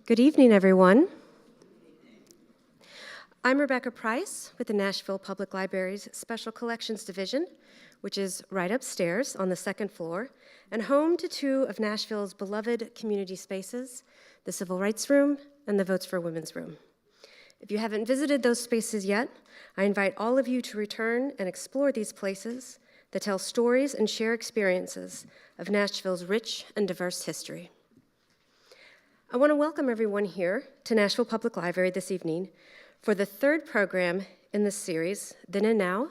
Good evening, everyone. I'm Rebecca Price with the Nashville Public Library's Special Collections Division, which is right upstairs on the second floor and home to two of Nashville's beloved community spaces, the Civil Rights Room and the Votes for Women's Room. If you haven't visited those spaces yet, I invite all of you to return and explore these places that tell stories and share experiences of Nashville's rich and diverse history. I want to welcome everyone here to Nashville Public Library this evening for the third program in this series, Then and Now,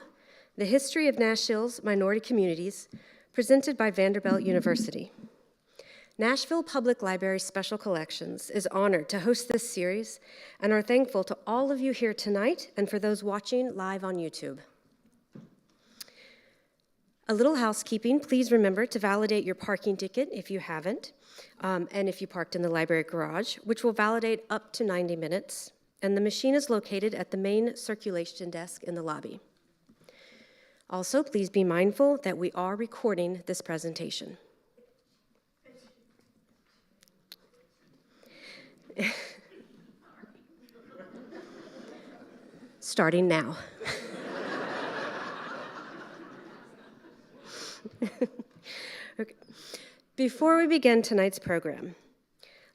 the History of Nashville's Minority Communities, presented by Vanderbilt University. Nashville Public Library Special Collections is honored to host this series and are thankful to all of you here tonight and for those watching live on YouTube. A little housekeeping, please remember to validate your parking ticket if you haven't, and if you parked in the library garage, which will validate up to 90 minutes, and the machine is located at the main circulation desk in the lobby. Also, please be mindful that we are recording this presentation. Starting now. Okay. Before we begin tonight's program,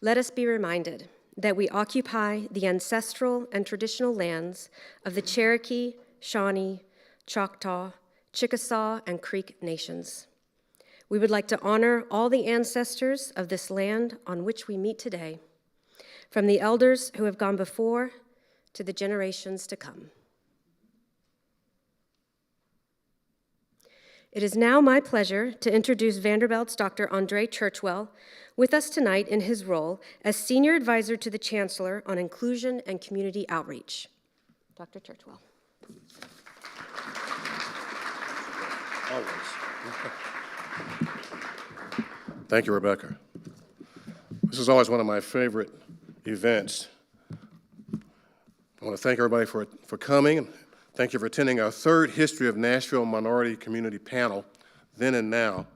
let us be reminded that we occupy the ancestral and traditional lands of the Cherokee, Shawnee, Choctaw, Chickasaw, and Creek nations. We would like to honor all the ancestors of this land on which we meet today, from the elders who have gone before to the generations to come. It is now my pleasure to introduce Vanderbilt's Dr. André Churchwell with us tonight in his role as Senior Advisor to the Chancellor on Inclusion and Community Outreach. Dr. Churchwell. Always. Thank you, Rebecca. This is always one of my favorite events. I want to thank everybody for coming. Thank you for attending our third History of Nashville Minority Community panel, Then and Now.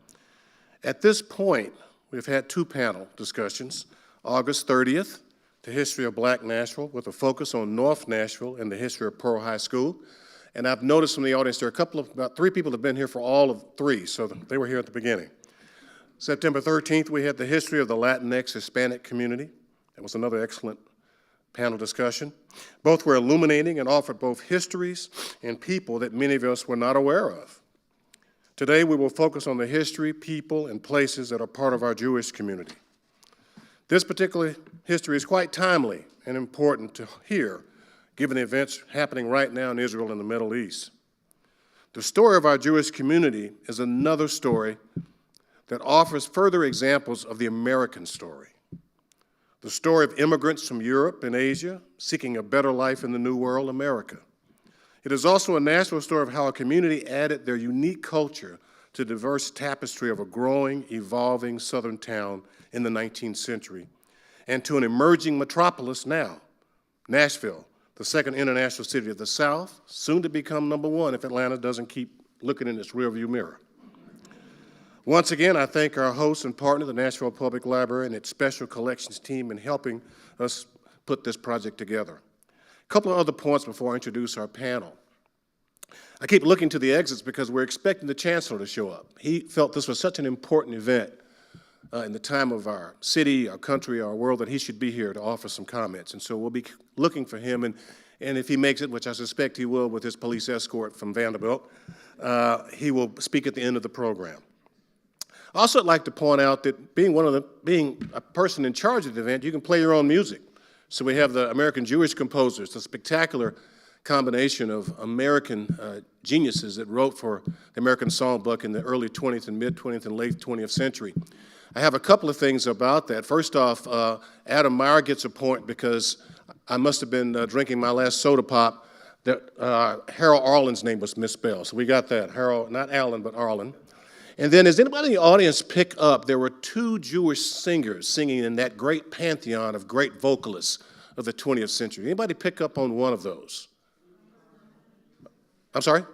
At this point, we've had two panel discussions. August 30th, the history of Black Nashville with a focus on North Nashville and the history of Pearl High School. And I've noticed from the audience there are about three people have been here for all of three, so they were here at the beginning. September 13th, we had the history of the Latinx Hispanic community. That was another excellent panel discussion. Both were illuminating and offered both histories and people that many of us were not aware of. Today, we will focus on the history, people, and places that are part of our Jewish community. This particular history is quite timely and important to hear, given the events happening right now in Israel and the Middle East. The story of our Jewish community is another story that offers further examples of the American story. The story of immigrants from Europe and Asia seeking a better life in the New World, America. It is also a national story of how a community added their unique culture to the diverse tapestry of a growing, evolving Southern town in the 19th century, and to an emerging metropolis now, Nashville, the second international city of the South, soon to become number one if Atlanta doesn't keep looking in its rearview mirror. Once again, I thank our host and partner, the Nashville Public Library, and its special collections team in helping us put this project together. A couple of other points before I introduce our panel. I keep looking to the exits because we're expecting the Chancellor to show up. He felt this was such an important event in the time of our city, our country, our world, that he should be here to offer some comments. And so we'll be looking for him, and if he makes it, which I suspect he will with his police escort from Vanderbilt, he will speak at the end of the program. Also, I'd like to point out that being a person in charge of the event, you can play your own music. So we have the American Jewish composers, a spectacular combination of American geniuses that wrote for the American songbook in the early 20th and mid-20th and late 20th century. I have a couple of things about that. First off, Adam Meyer gets a point because I must have been drinking my last soda pop that Harold Arlen's name was misspelled. So we got that, Harold, not Allen, but Arlen. And then, as anybody in the audience pick up, there were two Jewish singers singing in that great pantheon of great vocalists of the 20th century. Anybody pick up on one of those? I'm sorry?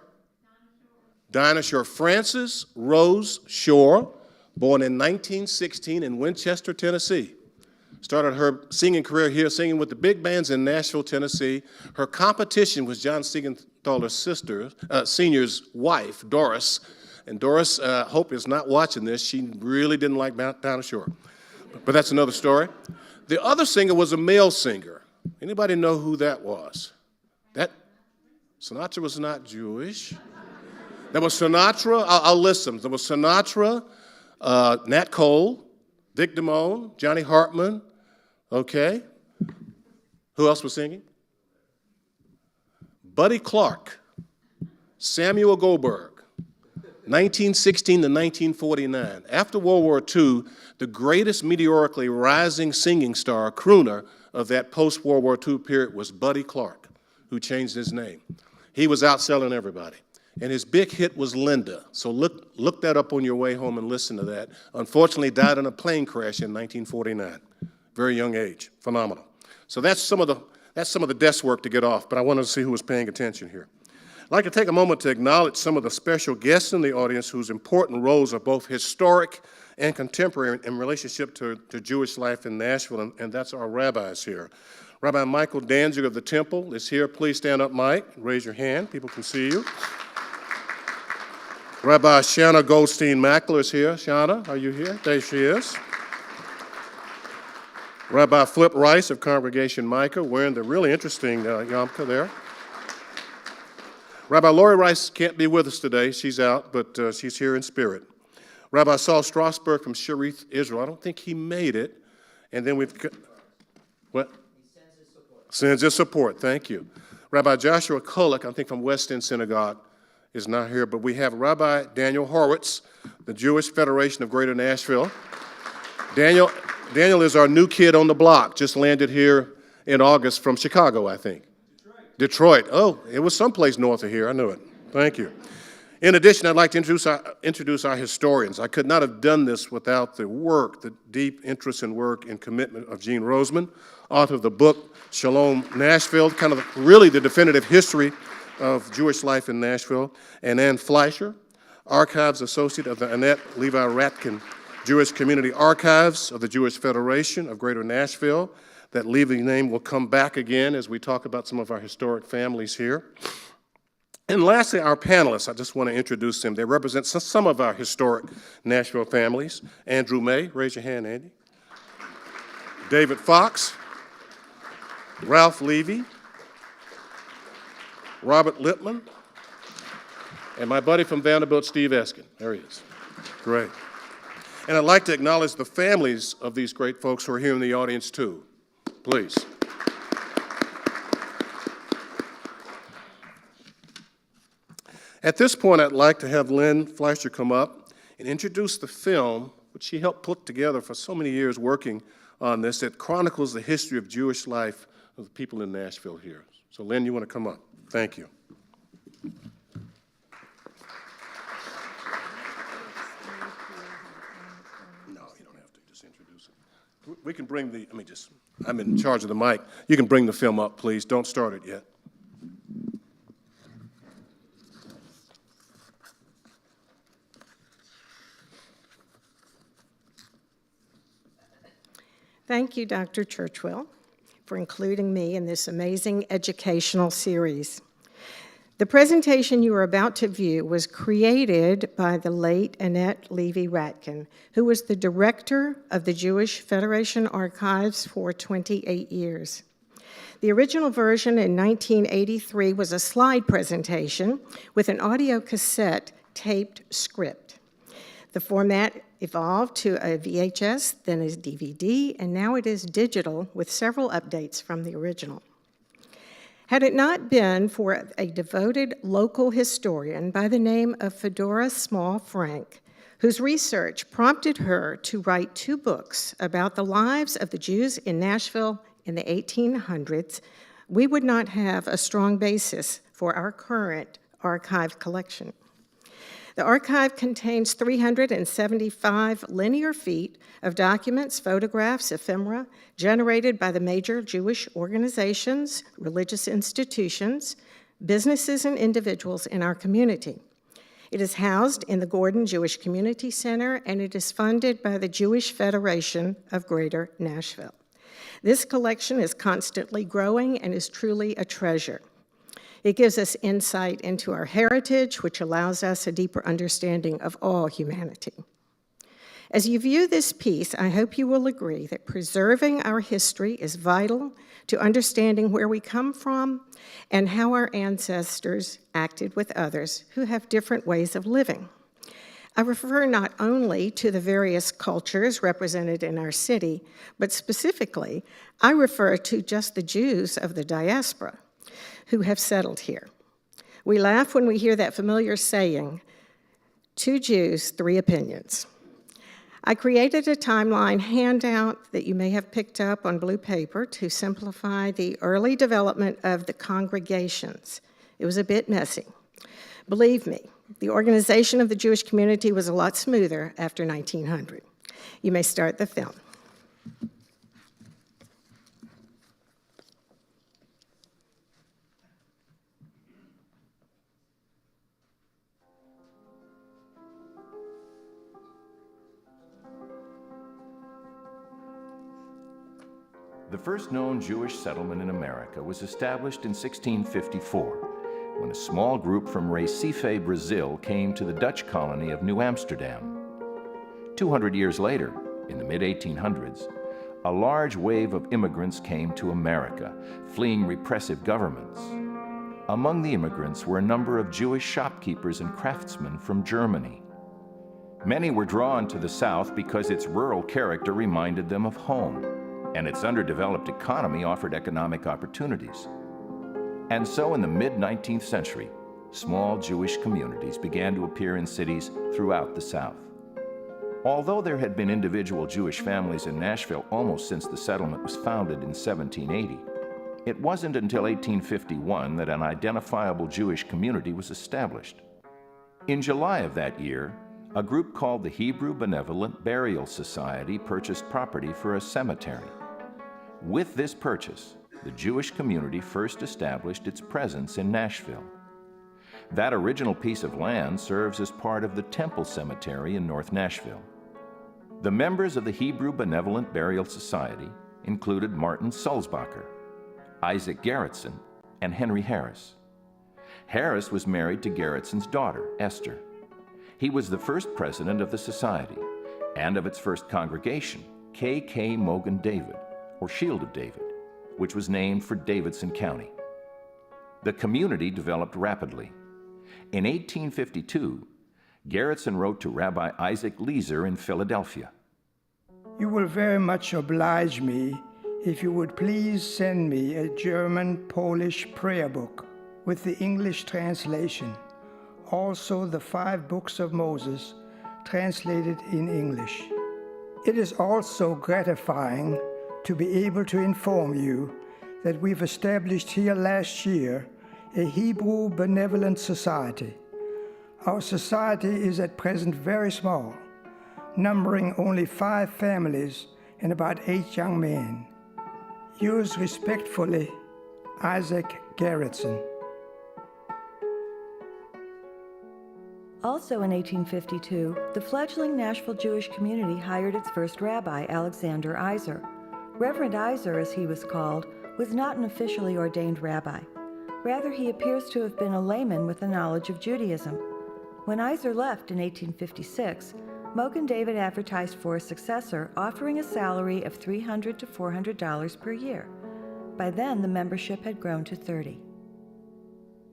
Dinah Shore. Frances Rose Shore, born in 1916 in Winchester, Tennessee. Started her singing career here, singing with the big bands in Nashville, Tennessee. Her competition was John Siegenthaler's sister, senior's wife, Doris. And Doris, Hope is not watching this. She really didn't like Down Shore. But that's another story. The other singer was a male singer. Anybody know who that was? Sinatra was not Jewish. There was Sinatra. I'll list them. There was Sinatra, Nat Cole, Dick Damone, Johnny Hartman. Okay. Who else was singing? Buddy Clark, Samuel Goldberg, 1916 to 1949. After World War II, the greatest meteorically rising singing star, crooner, of that post-World War II period was Buddy Clark, who changed his name. He was outselling everybody. And his big hit was Linda. So look that up on your way home and listen to that. Unfortunately, died in a plane crash in 1949. Very young age. Phenomenal. So that's some of the desk work to get off, but I wanted to see who was paying attention here. I'd like to take a moment to acknowledge some of the special guests in the audience whose important roles are both historic and contemporary in relationship to Jewish life in Nashville, and that's our rabbis here. Rabbi Michael Danzig of the Temple is here. Please stand up, Mike. Raise your hand. People can see you. Rabbi Shanna Goldstein-Mackler is here. Shanna, are you here? There she is. Rabbi Flip Rice of Congregation Micah, wearing the really interesting yarmulke there. Rabbi Lori Rice can't be with us today. She's out, but she's here in spirit. Rabbi Saul Strasberg from Sharif, Israel. I don't think he made it. And then we've got, what? He sends his support. Sends his support, thank you. Rabbi Joshua Kulik, I think from West End Synagogue, is not here, but we have Rabbi Daniel Horowitz, the Jewish Federation of Greater Nashville. Daniel is our new kid on the block, just landed here in August from Chicago, I think. Detroit. Oh, it was someplace north of here. I knew it. Thank you. In addition, I'd like to introduce our historians. I could not have done this without the deep interest and work and commitment of Gene Roseman, author of the book Shalom Nashville, kind of really the definitive history of Jewish life in Nashville, and Ann Fleischer, Archives Associate of the Annette Levy Ratkin Jewish Community Archives of the Jewish Federation of Greater Nashville. That Levy name will come back again as we talk about some of our historic families here. And lastly, our panelists, I just want to introduce them. They represent some of our historic Nashville families. Andrew May, raise your hand, Andy. David Fox, Ralph Levy, Robert Lippman, and my buddy from Vanderbilt, Steve Eskin. There he is. Great. And I'd like to acknowledge the families of these great folks who are here in the audience, too. Please. At this point, I'd like to have Lynn Fleischer come up and introduce the film, which she helped put together for so many years working on this, that chronicles the history of Jewish life of the people in Nashville here. So, Lynn, you want to come up? Thank you. No, you don't have to. Just introduce it. We can bring the, I'm in charge of the mic. You can bring the film up, please. Don't start it yet. Thank you, Dr. Churchwell, for including me in this amazing educational series. The presentation you are about to view was created by the late Annette Levy Ratkin, who was the director of the Jewish Federation Archives for 28 years. The original version in 1983 was a slide presentation with an audio cassette taped script. The format evolved to a VHS, then a DVD, and now it is digital with several updates from the original. Had it not been for a devoted local historian by the name of Fedora Small Frank, whose research prompted her to write 2 books about the lives of the Jews in Nashville in the 1800s, we would not have a strong basis for our current archive collection. The archive contains 375 linear feet of documents, photographs, ephemera generated by the major Jewish organizations, religious institutions, businesses, and individuals in our community. It is housed in the Gordon Jewish Community Center, and it is funded by the Jewish Federation of Greater Nashville. This collection is constantly growing and is truly a treasure. It gives us insight into our heritage, which allows us a deeper understanding of all humanity. As you view this piece, I hope you will agree that preserving our history is vital to understanding where we come from and how our ancestors acted with others who have different ways of living. I refer not only to the various cultures represented in our city, but specifically, I refer to just the Jews of the diaspora who have settled here. We laugh when we hear that familiar saying, 2 Jews, 3 opinions. I created a timeline handout that you may have picked up on blue paper to simplify the early development of the congregations. It was a bit messy. Believe me, the organization of the Jewish community was a lot smoother after 1900. You may start the film. The first known Jewish settlement in America was established in 1654, when a small group from Recife, Brazil, came to the Dutch colony of New Amsterdam. 200 years later, in the mid-1800s, a large wave of immigrants came to America, fleeing repressive governments. Among the immigrants were a number of Jewish shopkeepers and craftsmen from Germany. Many were drawn to the South because its rural character reminded them of home, and its underdeveloped economy offered economic opportunities. And so in the mid-19th century, small Jewish communities began to appear in cities throughout the South. Although there had been individual Jewish families in Nashville almost since the settlement was founded in 1780, it wasn't until 1851 that an identifiable Jewish community was established. In July of that year, a group called the Hebrew Benevolent Burial Society purchased property for a cemetery. With this purchase, the Jewish community first established its presence in Nashville. That original piece of land serves as part of the Temple Cemetery in North Nashville. The members of the Hebrew Benevolent Burial Society included Martin Sulzbacher, Isaac Gerritsen, and Henry Harris. Harris was married to Gerritsen's daughter, Esther. He was the first president of the society and of its first congregation, K.K. Mogan David, or Shield of David, which was named for Davidson County. The community developed rapidly. In 1852, Gerritsen wrote to Rabbi Isaac Leeser in Philadelphia. You will very much oblige me if you would please send me a German-Polish prayer book with the English translation, also the 5 books of Moses translated in English. It is also gratifying to be able to inform you that we've established here last year a Hebrew Benevolent Society. Our society is at present very small, numbering only 5 families and about 8 young men. Yours respectfully, Isaac Gerritsen. Also in 1852, the fledgling Nashville Jewish community hired its first rabbi, Alexander Iser. Reverend Iser, as he was called, was not an officially ordained rabbi. Rather, he appears to have been a layman with a knowledge of Judaism. When Iser left in 1856, Mogan David advertised for a successor, offering a salary of $300 to $400 per year. By then, the membership had grown to 30.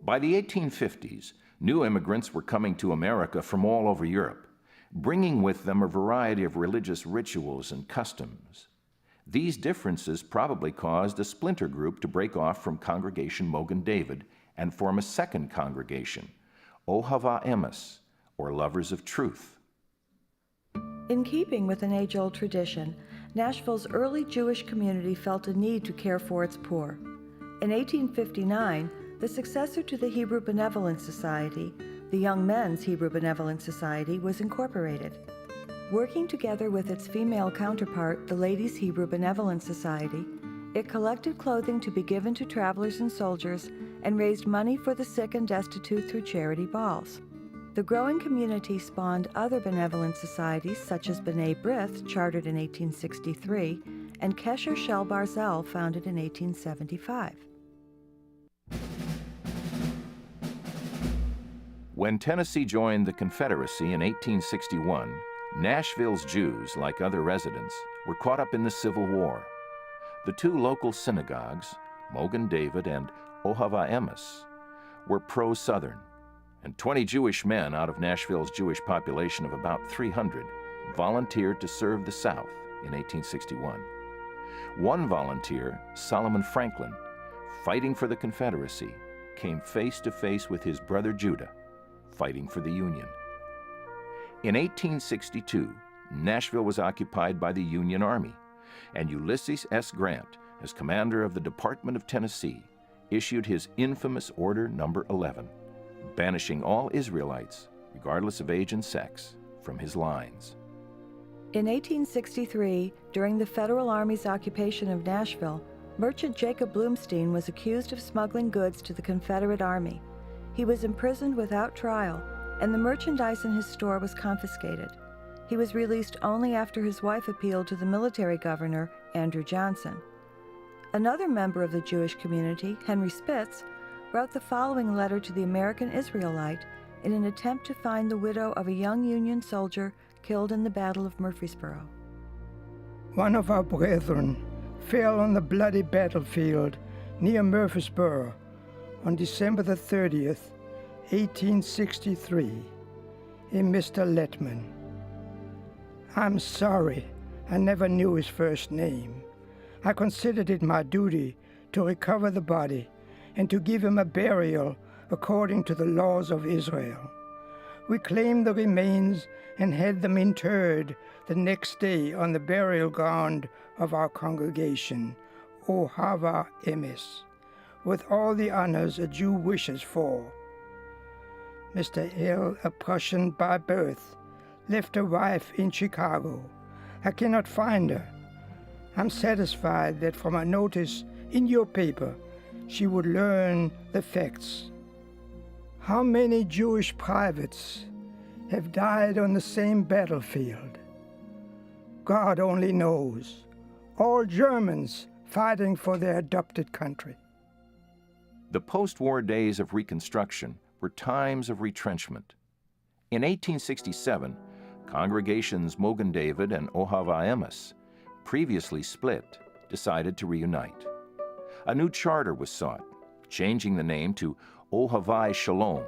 By the 1850s, new immigrants were coming to America from all over Europe, bringing with them a variety of religious rituals and customs. These differences probably caused a splinter group to break off from Congregation Mogan David and form a second congregation, Ohava Emes, or Lovers of Truth. In keeping with an age-old tradition, Nashville's early Jewish community felt a need to care for its poor. In 1859, the successor to the Hebrew Benevolent Society, the Young Men's Hebrew Benevolent Society, was incorporated. Working together with its female counterpart, the Ladies' Hebrew Benevolent Society, it collected clothing to be given to travelers and soldiers and raised money for the sick and destitute through charity balls. The growing community spawned other benevolent societies such as B'nai B'rith, chartered in 1863, and Kesher Shel Barzel, founded in 1875. When Tennessee joined the Confederacy in 1861, Nashville's Jews, like other residents, were caught up in the Civil War. The two local synagogues, Mogen David and Ohava Emes, were pro-Southern, and 20 Jewish men out of Nashville's Jewish population of about 300 volunteered to serve the South in 1861. One volunteer, Solomon Franklin, fighting for the Confederacy, came face to face with his brother Judah, fighting for the Union. In 1862, Nashville was occupied by the Union Army, and Ulysses S. Grant, as commander of the Department of Tennessee, issued his infamous Order No. 11, banishing all Israelites, regardless of age and sex, from his lines. In 1863, during the Federal Army's occupation of Nashville, merchant Jacob Bloomstein was accused of smuggling goods to the Confederate Army. He was imprisoned without trial, and the merchandise in his store was confiscated. He was released only after his wife appealed to the military governor, Andrew Johnson. Another member of the Jewish community, Henry Spitz, wrote the following letter to the American Israelite in an attempt to find the widow of a young Union soldier killed in the Battle of Murfreesboro. One of our brethren fell on the bloody battlefield near Murfreesboro on December the 30th, 1863, a Mr. Letman. I'm sorry I never knew his first name. I considered it my duty to recover the body and to give him a burial according to the laws of Israel. We claimed the remains and had them interred the next day on the burial ground of our congregation, Ohava Emes, with all the honors a Jew wishes for. Mr. L., a Prussian by birth, left a wife in Chicago. I cannot find her. I'm satisfied that from a notice in your paper, she would learn the facts. How many Jewish privates have died on the same battlefield? God only knows. All Germans fighting for their adopted country. The post-war days of Reconstruction were times of retrenchment. In 1867, congregations Mogen David and Ohava Emes, previously split, decided to reunite. A new charter was sought, changing the name to Ohavai Shalom,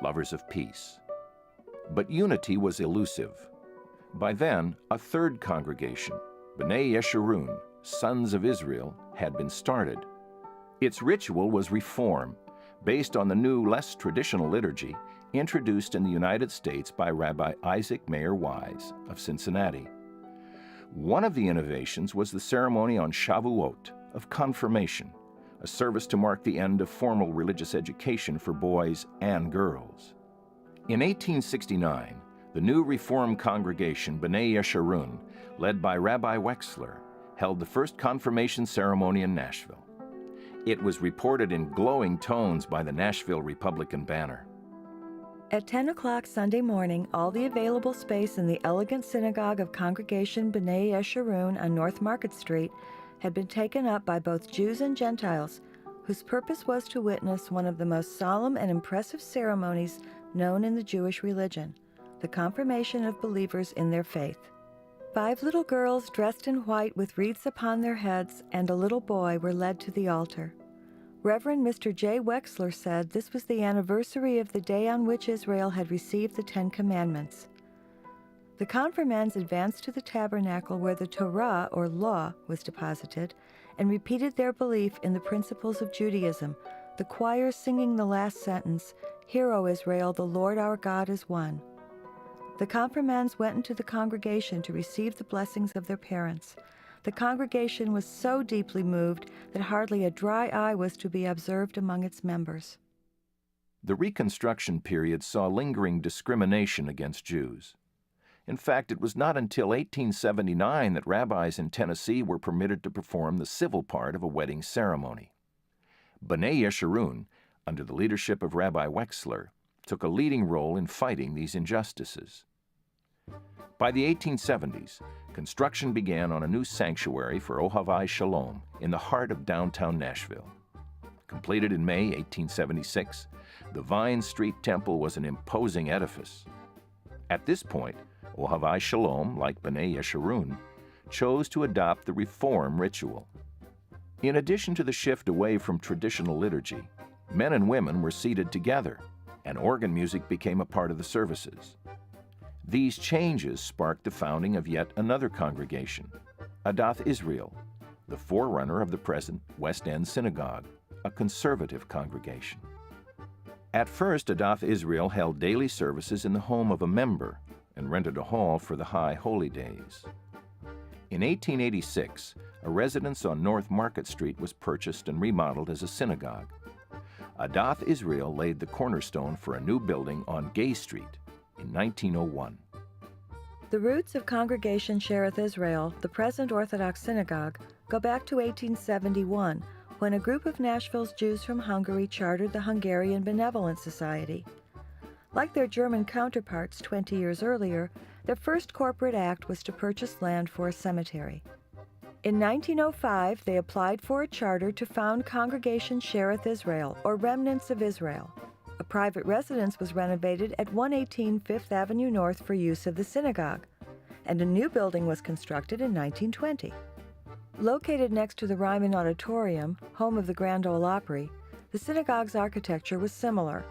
Lovers of Peace. But unity was elusive. By then, a third congregation, B'nai Yeshurun, Sons of Israel, had been started. Its ritual was reform, based on the new, less traditional liturgy introduced in the United States by Rabbi Isaac Mayer Wise of Cincinnati. One of the innovations was the ceremony on Shavuot of confirmation, a service to mark the end of formal religious education for boys and girls. In 1869, the new Reformed congregation B'nai Yeshurun, led by Rabbi Wexler, held the first confirmation ceremony in Nashville. It was reported in glowing tones by the Nashville Republican Banner. At 10 o'clock Sunday morning, all the available space in the elegant synagogue of Congregation B'nai Yeshurun on North Market Street had been taken up by both Jews and Gentiles, whose purpose was to witness one of the most solemn and impressive ceremonies known in the Jewish religion, the confirmation of believers in their faith. 5 little girls dressed in white with wreaths upon their heads and a little boy were led to the altar. Reverend Mr. J. Wexler said this was the anniversary of the day on which Israel had received the 10 Commandments. The confirmands advanced to the tabernacle where the Torah, or law, was deposited, and repeated their belief in the principles of Judaism, the choir singing the last sentence, "Hear, O Israel, the Lord our God is one." The confirmands went into the congregation to receive the blessings of their parents. The congregation was so deeply moved that hardly a dry eye was to be observed among its members. The Reconstruction period saw lingering discrimination against Jews. In fact, it was not until 1879 that rabbis in Tennessee were permitted to perform the civil part of a wedding ceremony. B'nai Yeshurun, under the leadership of Rabbi Wexler, took a leading role in fighting these injustices. By the 1870s, construction began on a new sanctuary for Ohavai Shalom in the heart of downtown Nashville. Completed in May 1876, the Vine Street Temple was an imposing edifice. At this point, Ohavai Shalom, like B'nai Yeshurun, chose to adopt the Reform ritual. In addition to the shift away from traditional liturgy, men and women were seated together, and organ music became a part of the services. These changes sparked the founding of yet another congregation, Adath Israel, the forerunner of the present West End Synagogue, a conservative congregation. At first, Adath Israel held daily services in the home of a member and rented a hall for the high holy days. In 1886, a residence on North Market Street was purchased and remodeled as a synagogue. Adath Israel laid the cornerstone for a new building on Gay Street in 1901. The roots of Congregation Shereth Israel, the present Orthodox synagogue, go back to 1871, when a group of Nashville's Jews from Hungary chartered the Hungarian Benevolent Society. Like their German counterparts 20 years earlier, their first corporate act was to purchase land for a cemetery. In 1905, they applied for a charter to found Congregation Shereth Israel, or Remnants of Israel. A private residence was renovated at 118 Fifth Avenue North for use of the synagogue, and a new building was constructed in 1920. Located next to the Ryman Auditorium, home of the Grand Ole Opry, the synagogue's architecture was similar.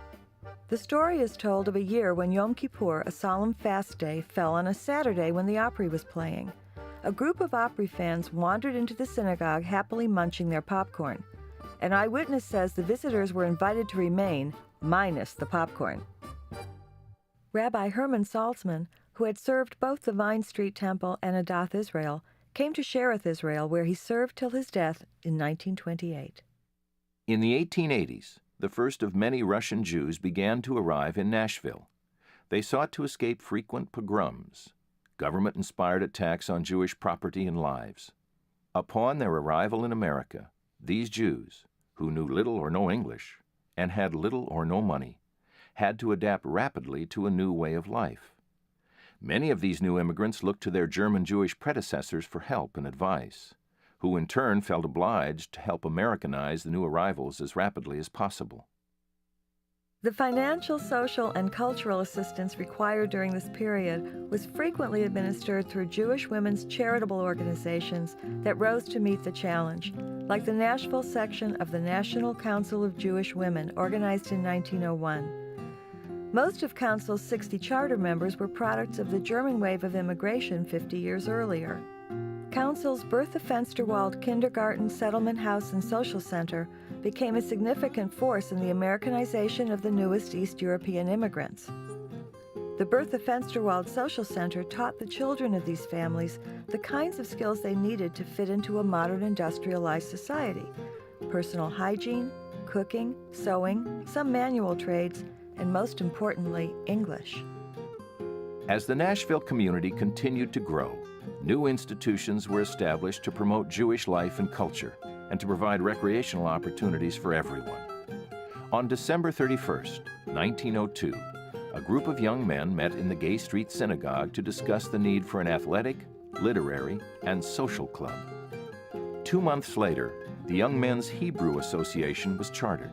The story is told of a year when Yom Kippur, a solemn fast day, fell on a Saturday when the Opry was playing. A group of Opry fans wandered into the synagogue happily munching their popcorn. An eyewitness says the visitors were invited to remain, minus the popcorn. Rabbi Herman Salzman, who had served both the Vine Street Temple and Adath Israel, came to Shereth Israel, where he served till his death in 1928. In the 1880s, the first of many Russian Jews began to arrive in Nashville. They sought to escape frequent pogroms, government-inspired attacks on Jewish property and lives. Upon their arrival in America, these Jews, who knew little or no English and had little or no money, had to adapt rapidly to a new way of life. Many of these new immigrants looked to their German Jewish predecessors for help and advice, who in turn felt obliged to help Americanize the new arrivals as rapidly as possible. The financial, social, and cultural assistance required during this period was frequently administered through Jewish women's charitable organizations that rose to meet the challenge, like the Nashville section of the National Council of Jewish Women, organized in 1901. Most of Council's 60 charter members were products of the German wave of immigration 50 years earlier. Council's Bertha Fensterwald Kindergarten, Settlement House, and Social Center became a significant force in the Americanization of the newest East European immigrants. The Bertha Fensterwald Social Center taught the children of these families the kinds of skills they needed to fit into a modern industrialized society: personal hygiene, cooking, sewing, some manual trades, and most importantly, English. As the Nashville community continued to grow, new institutions were established to promote Jewish life and culture and to provide recreational opportunities for everyone. On December 31st, 1902, a group of young men met in the Gay Street Synagogue to discuss the need for an athletic, literary, and social club. 2 months later, the Young Men's Hebrew Association was chartered,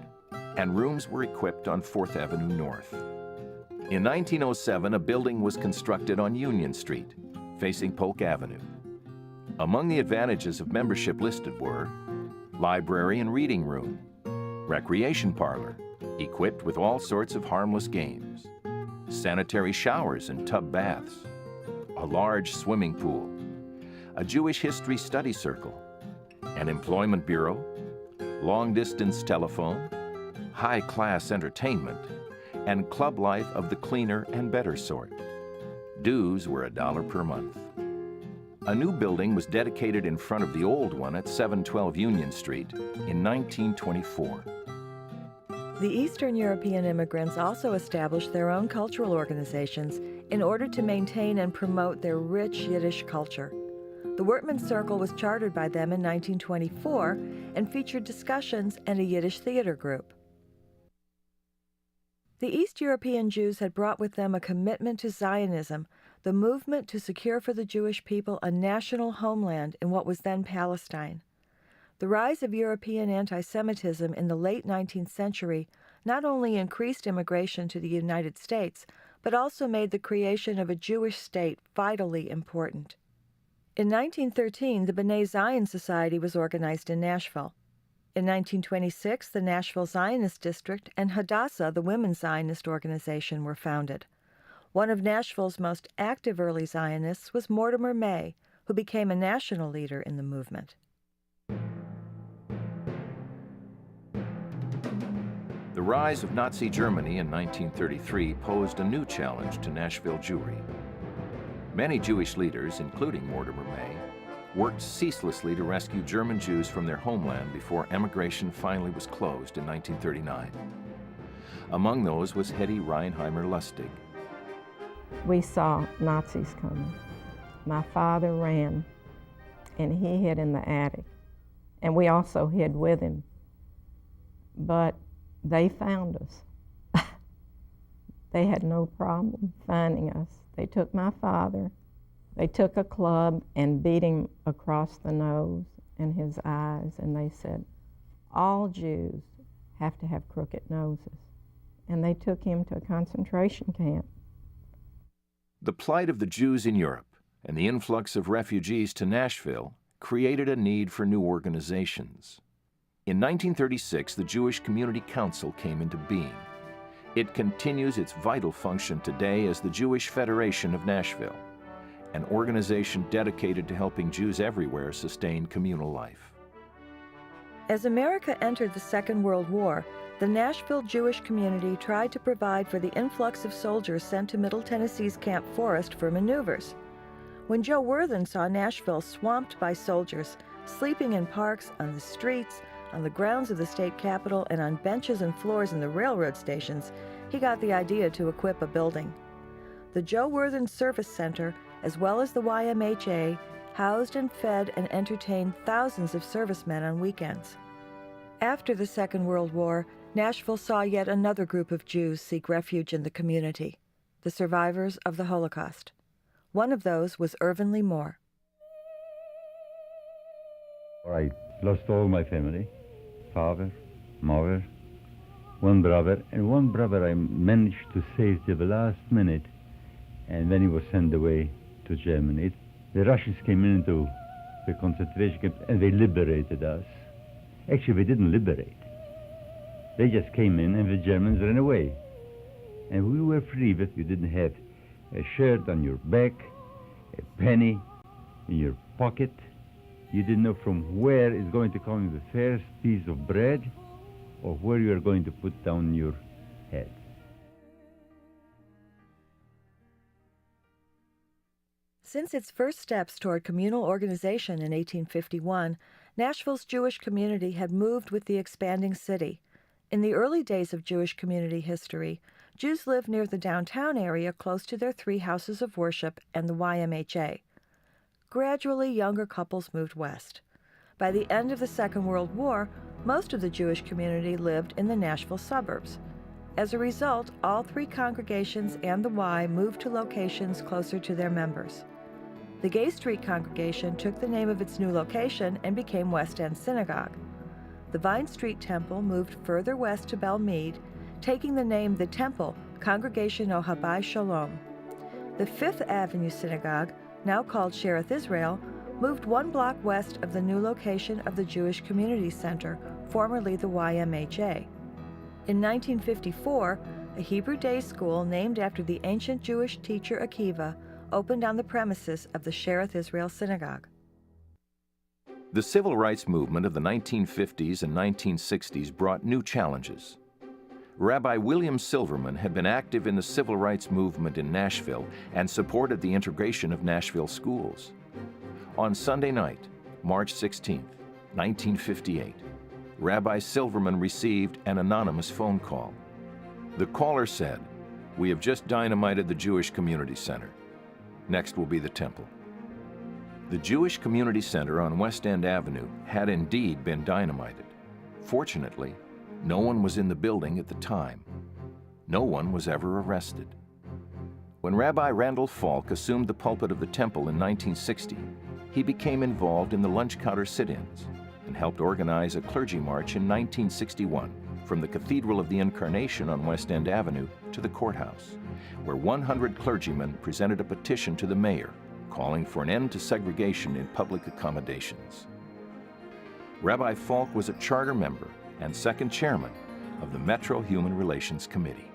and rooms were equipped on 4th Avenue North. In 1907, a building was constructed on Union Street, facing Polk Avenue. Among the advantages of membership listed were library and reading room, recreation parlor, equipped with all sorts of harmless games, sanitary showers and tub baths, a large swimming pool, a Jewish history study circle, an employment bureau, long-distance telephone, high-class entertainment, and club life of the cleaner and better sort. Dues were $1 per month. A new building was dedicated in front of the old one at 712 Union Street in 1924. The Eastern European immigrants also established their own cultural organizations in order to maintain and promote their rich Yiddish culture. The Wortman Circle was chartered by them in 1924 and featured discussions and a Yiddish theater group. The East European Jews had brought with them a commitment to Zionism, the movement to secure for the Jewish people a national homeland in what was then Palestine. The rise of European anti-Semitism in the late 19th century not only increased immigration to the United States, but also made the creation of a Jewish state vitally important. In 1913, the B'nai Zion Society was organized in Nashville. In 1926, the Nashville Zionist District and Hadassah, the Women's Zionist Organization, were founded. One of Nashville's most active early Zionists was Mortimer May, who became a national leader in the movement. The rise of Nazi Germany in 1933 posed a new challenge to Nashville Jewry. Many Jewish leaders, including Mortimer May, worked ceaselessly to rescue German Jews from their homeland before emigration finally was closed in 1939. Among those was Hetty Reinheimer Lustig. We saw Nazis coming. My father ran, and he hid in the attic, and we also hid with him. But they found us. They had no problem finding us. They took my father. They took a club and beat him across the nose and his eyes, and they said, all Jews have to have crooked noses. And they took him to a concentration camp. The plight of the Jews in Europe and the influx of refugees to Nashville created a need for new organizations. In 1936, the Jewish Community Council came into being. It continues its vital function today as the Jewish Federation of Nashville, an organization dedicated to helping Jews everywhere sustain communal life. As America entered the Second World War, the Nashville Jewish community tried to provide for the influx of soldiers sent to Middle Tennessee's Camp Forest for maneuvers. When Joe Worthen saw Nashville swamped by soldiers, sleeping in parks, on the streets, on the grounds of the state capitol, and on benches and floors in the railroad stations, he got the idea to equip a building. The Joe Worthen Service Center, as well as the YMHA, housed and fed and entertained thousands of servicemen on weekends. After the Second World War, Nashville saw yet another group of Jews seek refuge in the community, the survivors of the Holocaust. One of those was Irvin Lee Moore. I lost all my family, father, mother, one brother, and one brother I managed to save till the last minute, and when he was sent away to Germany. The Russians came into the concentration camps and they liberated us. Actually, they didn't liberate. They just came in and the Germans ran away. And we were free, but you didn't have a shirt on your back, a penny in your pocket. You didn't know from where is going to come the first piece of bread or where you are going to put down your head. Since its first steps toward communal organization in 1851, Nashville's Jewish community had moved with the expanding city. In the early days of Jewish community history, Jews lived near the downtown area close to their 3 houses of worship and the YMHA. Gradually, younger couples moved west. By the end of the Second World War, most of the Jewish community lived in the Nashville suburbs. As a result, all 3 congregations and the Y moved to locations closer to their members. The Gay Street congregation took the name of its new location and became West End Synagogue. The Vine Street Temple moved further west to Belmead, taking the name The Temple, Congregation Ohabai Shalom. The Fifth Avenue Synagogue, now called Shereth Israel, moved 1 block west of the new location of the Jewish Community Center, formerly the YMHA. In 1954, a Hebrew day school named after the ancient Jewish teacher Akiva opened on the premises of the Shereth Israel Synagogue. The civil rights movement of the 1950s and 1960s brought new challenges. Rabbi William Silverman had been active in the civil rights movement in Nashville and supported the integration of Nashville schools. On Sunday night, March 16, 1958, Rabbi Silverman received an anonymous phone call. The caller said, "We have just dynamited the Jewish Community Center. Next will be the temple." The Jewish Community Center on West End Avenue had indeed been dynamited. Fortunately, no one was in the building at the time. No one was ever arrested. When Rabbi Randall Falk assumed the pulpit of the temple in 1960, he became involved in the lunch counter sit-ins and helped organize a clergy march in 1961 from the Cathedral of the Incarnation on West End Avenue to the courthouse, where 100 clergymen presented a petition to the mayor calling for an end to segregation in public accommodations. Rabbi Falk was a charter member and second chairman of the Metro Human Relations Committee.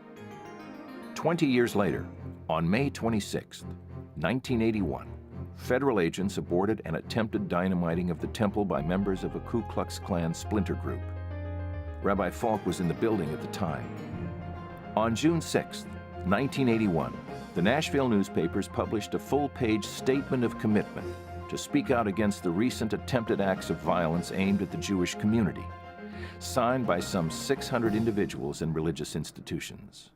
20 years later, on May 26, 1981, federal agents aborted an attempted dynamiting of the temple by members of a Ku Klux Klan splinter group. Rabbi Falk was in the building at the time. On June 6, 1981, the Nashville newspapers published a full-page statement of commitment to speak out against the recent attempted acts of violence aimed at the Jewish community, signed by some 600 individuals and religious institutions.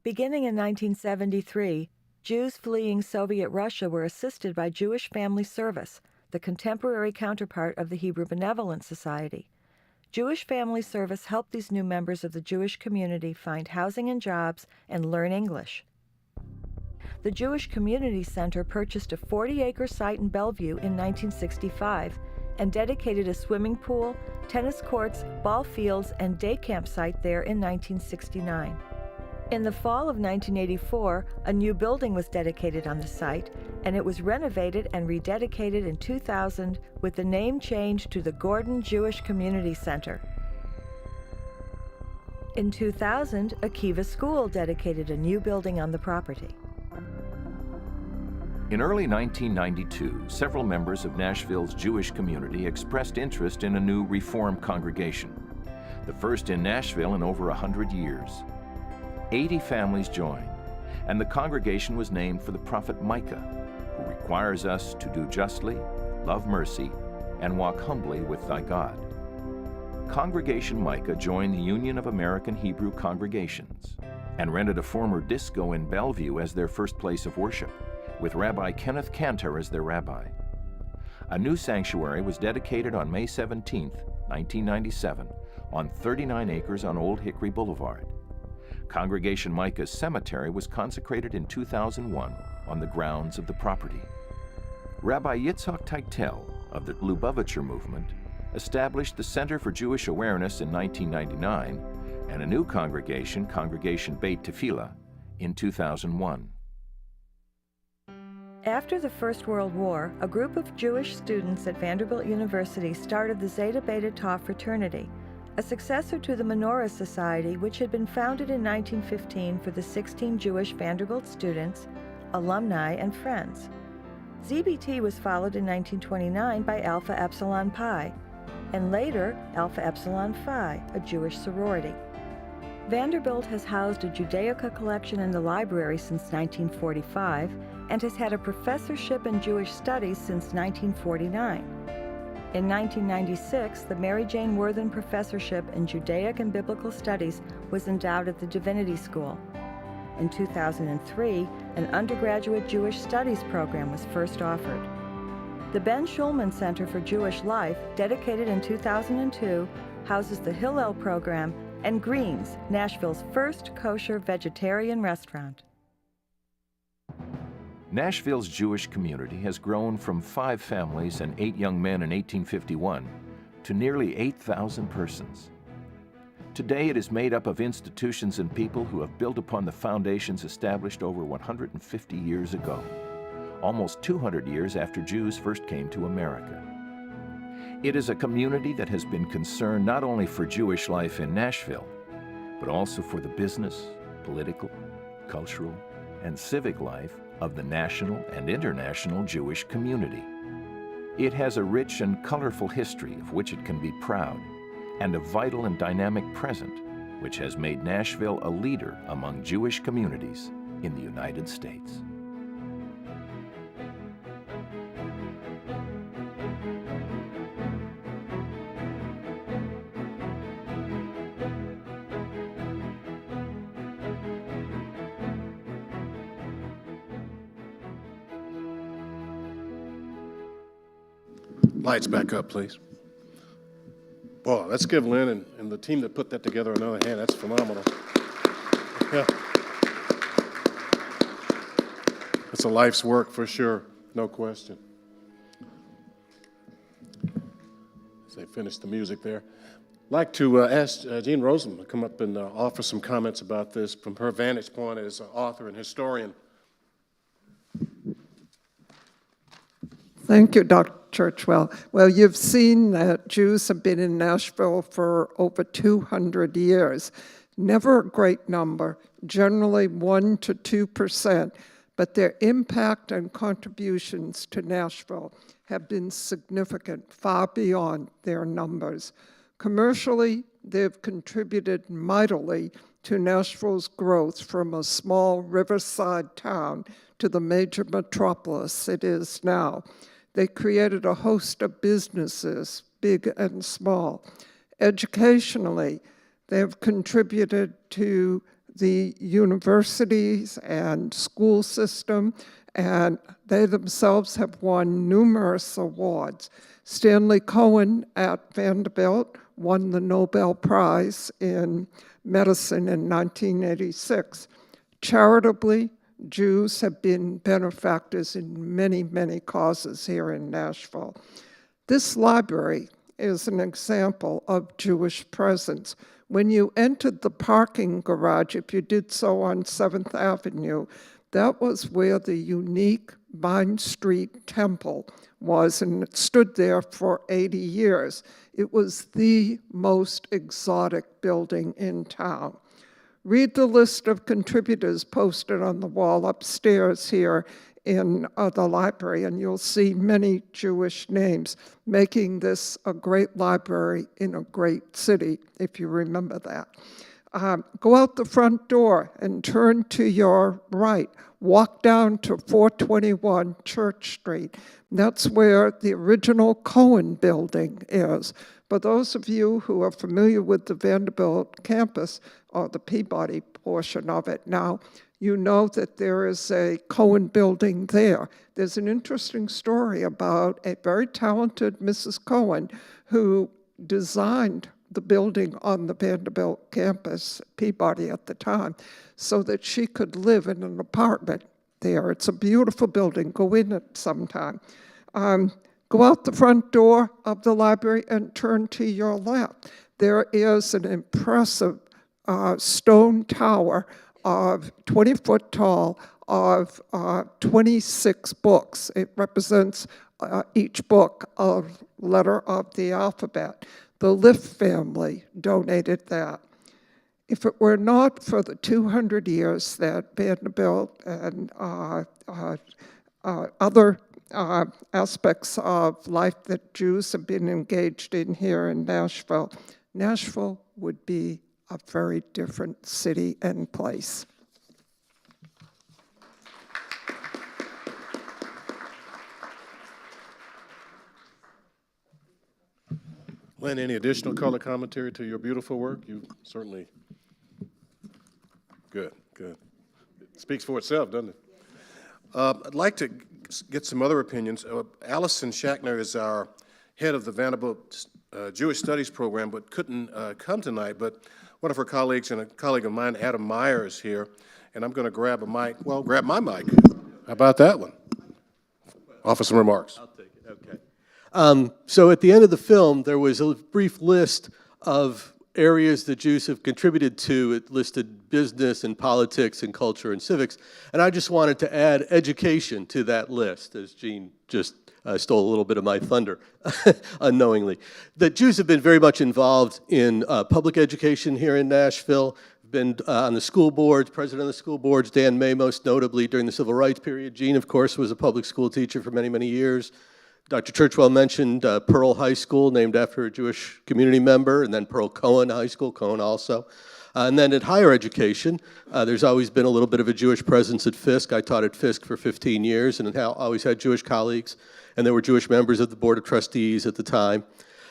Beginning in 1973, Jews fleeing Soviet Russia were assisted by Jewish Family Service, the contemporary counterpart of the Hebrew Benevolent Society. Jewish Family Service helped these new members of the Jewish community find housing and jobs and learn English. The Jewish Community Center purchased a 40-acre site in Bellevue in 1965 and dedicated a swimming pool, tennis courts, ball fields, and day camp site there in 1969. In the fall of 1984, a new building was dedicated on the site, and it was renovated and rededicated in 2000 with the name changed to the Gordon Jewish Community Center. In 2000, Akiva School dedicated a new building on the property. In early 1992, several members of Nashville's Jewish community expressed interest in a new Reform congregation, the first in Nashville in over 100 years. 80 families joined, and the congregation was named for the prophet Micah, who requires us to do justly, love mercy, and walk humbly with thy God. Congregation Micah joined the Union of American Hebrew Congregations and rented a former disco in Bellevue as their first place of worship, with Rabbi Kenneth Cantor as their rabbi. A new sanctuary was dedicated on May 17, 1997, on 39 acres on Old Hickory Boulevard. Congregation Micah's cemetery was consecrated in 2001 on the grounds of the property. Rabbi Yitzhak Teitel of the Lubavitcher movement established the Center for Jewish Awareness in 1999 and a new congregation, Congregation Beit Tefillah, in 2001. After the First World War, a group of Jewish students at Vanderbilt University started the Zeta Beta Tau fraternity, a successor to the Menorah Society, which had been founded in 1915 for the 16 Jewish Vanderbilt students, alumni, and friends. ZBT was followed in 1929 by Alpha Epsilon Pi, and later Alpha Epsilon Phi, a Jewish sorority. Vanderbilt has housed a Judaica collection in the library since 1945 and has had a professorship in Jewish studies since 1949. In 1996, the Mary Jane Worthen Professorship in Judaic and Biblical Studies was endowed at the Divinity School. In 2003, an undergraduate Jewish Studies program was first offered. The Ben Schulman Center for Jewish Life, dedicated in 2002, houses the Hillel program and Greens, Nashville's first kosher vegetarian restaurant. Nashville's Jewish community has grown from 5 families and 8 young men in 1851 to nearly 8,000 persons. Today it is made up of institutions and people who have built upon the foundations established over 150 years ago, almost 200 years after Jews first came to America. It is a community that has been concerned not only for Jewish life in Nashville, but also for the business, political, cultural, and civic life of the national and international Jewish community. It has a rich and colorful history of which it can be proud, and a vital and dynamic present, which has made Nashville a leader among Jewish communities in the United States. Lights back up, please. Boy, let's give Lynn and the team that put that together another hand. That's phenomenal. Yeah. It's a life's work for sure, no question. As they finish the music there. I'd like to ask Jean Roseman to come up and offer some comments about this from her vantage point as an author and historian. Thank you, Dr. Churchwell. Well, you've seen that Jews have been in Nashville for over 200 years. Never a great number, generally 1% to 2%, but their impact and contributions to Nashville have been significant, far beyond their numbers. Commercially, they've contributed mightily to Nashville's growth from a small riverside town to the major metropolis it is now. They created a host of businesses, big and small. Educationally, they have contributed to the universities and school system, and they themselves have won numerous awards. Stanley Cohen at Vanderbilt won the Nobel Prize in medicine in 1986. Charitably, Jews have been benefactors in many, many causes here in Nashville. This library is an example of Jewish presence. When you entered the parking garage, if you did so on 7th Avenue, that was where the unique Vine Street Temple was, and it stood there for 80 years. It was the most exotic building in town. Read the list of contributors posted on the wall upstairs here in the library, and you'll see many Jewish names, making this a great library in a great city, if you remember that. Go out the front door and turn to your right. Walk down to 421 Church Street. That's where the original Cohen building is. For those of you who are familiar with the Vanderbilt campus, or the Peabody portion of it now, you know that there is a Cohen building there. There's an interesting story about a very talented Mrs. Cohen who designed the building on the Vanderbilt campus, Peabody at the time, so that she could live in an apartment there. It's a beautiful building. Go in it sometime. Go out the front door of the library and turn to your left. There is an impressive stone tower of 20 foot tall of 26 books. It represents each book a letter of the alphabet. The Liff family donated that. If it were not for the 200 years that Vanderbilt and other aspects of life that Jews have been engaged in here in Nashville, Nashville would be a very different city and place. Lynn, any additional color commentary to your beautiful work? You certainly, good. It speaks for itself, doesn't it? I'd like to get some other opinions. Allison Shackner is our head of the Vanderbilt Jewish Studies program, but couldn't come tonight. But one of her colleagues and a colleague of mine, Adam Meyer, is here, and I'm going to grab a mic. Well, grab my mic. How about that one? Offer some remarks. I'll take it. Okay. So at the end of the film, there was a brief list of areas that Jews have contributed to. It listed business and politics and culture and civics, and I just wanted to add education to that list, as Jean just stole a little bit of my thunder unknowingly. That Jews have been very much involved in public education here in Nashville, been on the school boards, president of the school boards, Dan May most notably during the civil rights period. Jean, of course, was a public school teacher for many, many years. Dr. Churchwell mentioned Pearl High School, named after a Jewish community member, and then Pearl Cohen High School, Cohen also. And then at higher education, there's always been a little bit of a Jewish presence at Fisk. I taught at Fisk for 15 years and always had Jewish colleagues, and there were Jewish members of the Board of Trustees at the time.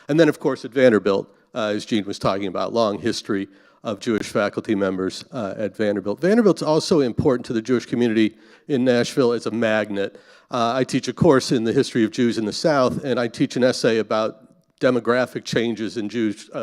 And then, of course, at Vanderbilt, as Jean was talking about, long history of Jewish faculty members at Vanderbilt. Vanderbilt's also important to the Jewish community in Nashville as a magnet. I teach a course in the history of Jews in the South, and I teach an essay about demographic changes in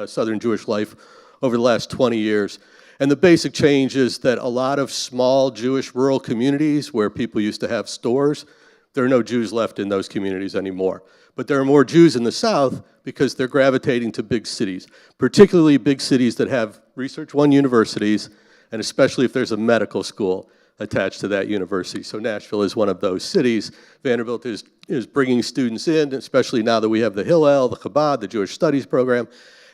Southern Jewish life over the last 20 years. And the basic change is that a lot of small Jewish rural communities where people used to have stores, there are no Jews left in those communities anymore. But there are more Jews in the South because they're gravitating to big cities, particularly big cities that have Research One universities, and especially if there's a medical school attached to that university. So Nashville is one of those cities. Vanderbilt is bringing students in, especially now that we have the Hillel, the Chabad, the Jewish Studies program.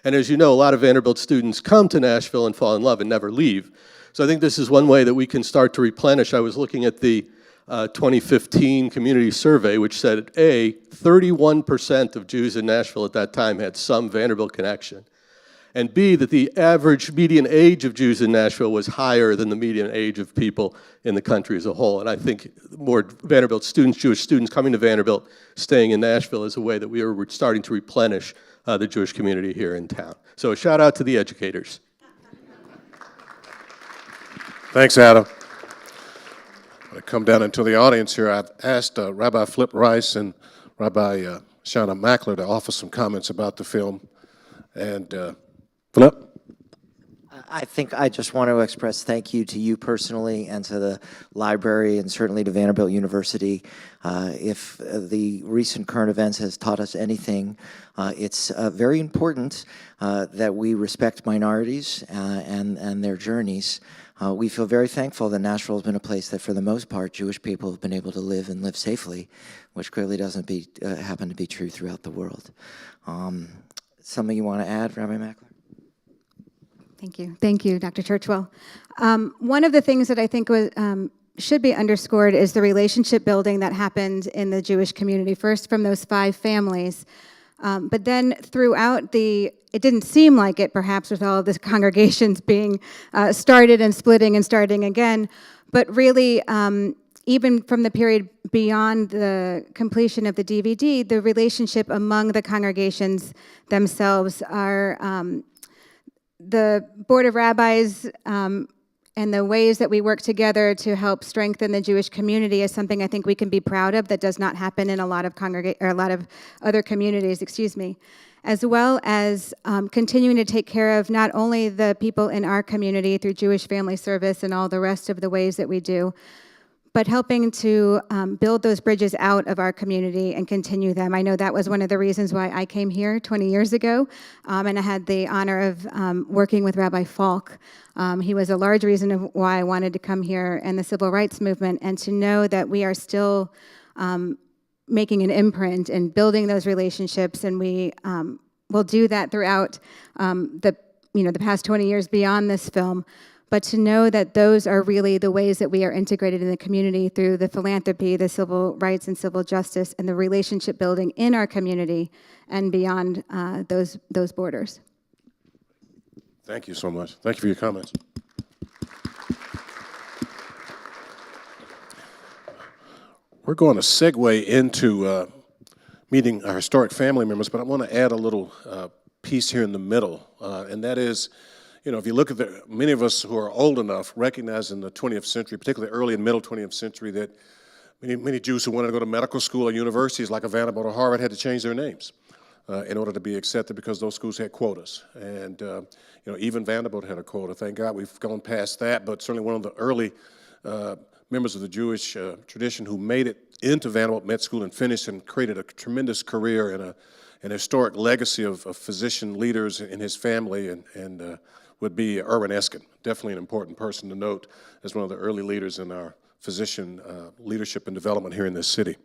And as you know, a lot of Vanderbilt students come to Nashville and fall in love and never leave. So I think this is one way that we can start to replenish. I was looking at the 2015 community survey, which said, 31% of Jews in Nashville at that time had some Vanderbilt connection, and B, that the average median age of Jews in Nashville was higher than the median age of people in the country as a whole. And I think more Vanderbilt students, Jewish students coming to Vanderbilt, staying in Nashville is a way that we are starting to replenish the Jewish community here in town. So a shout out to the educators. Thanks, Adam. I come down into the audience here. I've asked Rabbi Flip Rice and Rabbi Shauna Mackler to offer some comments about the film. And Flip? I think I just want to express thank you to you personally and to the library and certainly to Vanderbilt University. If the recent current events has taught us anything, it's very important that we respect minorities and their journeys. We feel very thankful that Nashville has been a place that for the most part Jewish people have been able to live and live safely, which clearly doesn't happen to be true throughout the world. Something you want to add, Rabbi Mackler? Thank you, Dr. Churchwell. One of the things that I think should be underscored is the relationship building that happened in the Jewish community, first from those 5 families, but then throughout it didn't seem like it, perhaps, with all of the congregations being started and splitting and starting again, but really, even from the period beyond the completion of the DVD, the relationship among the congregations themselves are the Board of Rabbis and the ways that we work together to help strengthen the Jewish community is something I think we can be proud of that does not happen in a lot of other communities, as well as continuing to take care of not only the people in our community through Jewish Family Service and all the rest of the ways that we do, but helping to build those bridges out of our community and continue them. I know that was one of the reasons why I came here 20 years ago, and I had the honor of working with Rabbi Falk. He was a large reason of why I wanted to come here and the civil rights movement, and to know that we are still making an imprint and building those relationships, and we will do that throughout the past 20 years beyond this film. But to know that those are really the ways that we are integrated in the community through the philanthropy, the civil rights and civil justice, and the relationship building in our community and beyond those borders. Thank you so much. Thank you for your comments. We're going to segue into meeting our historic family members, but I want to add a little piece here in the middle, and that is, if you look at many of us who are old enough recognize in the 20th century, particularly early and middle 20th century, that many Jews who wanted to go to medical school or universities like Vanderbilt or Harvard had to change their names in order to be accepted because those schools had quotas. And even Vanderbilt had a quota. Thank God we've gone past that, but certainly one of the early members of the Jewish tradition who made it into Vanderbilt Med School and finished and created a tremendous career and an historic legacy of physician leaders in his family and would be Irwin Eskin, definitely an important person to note as one of the early leaders in our physician leadership and development here in this city.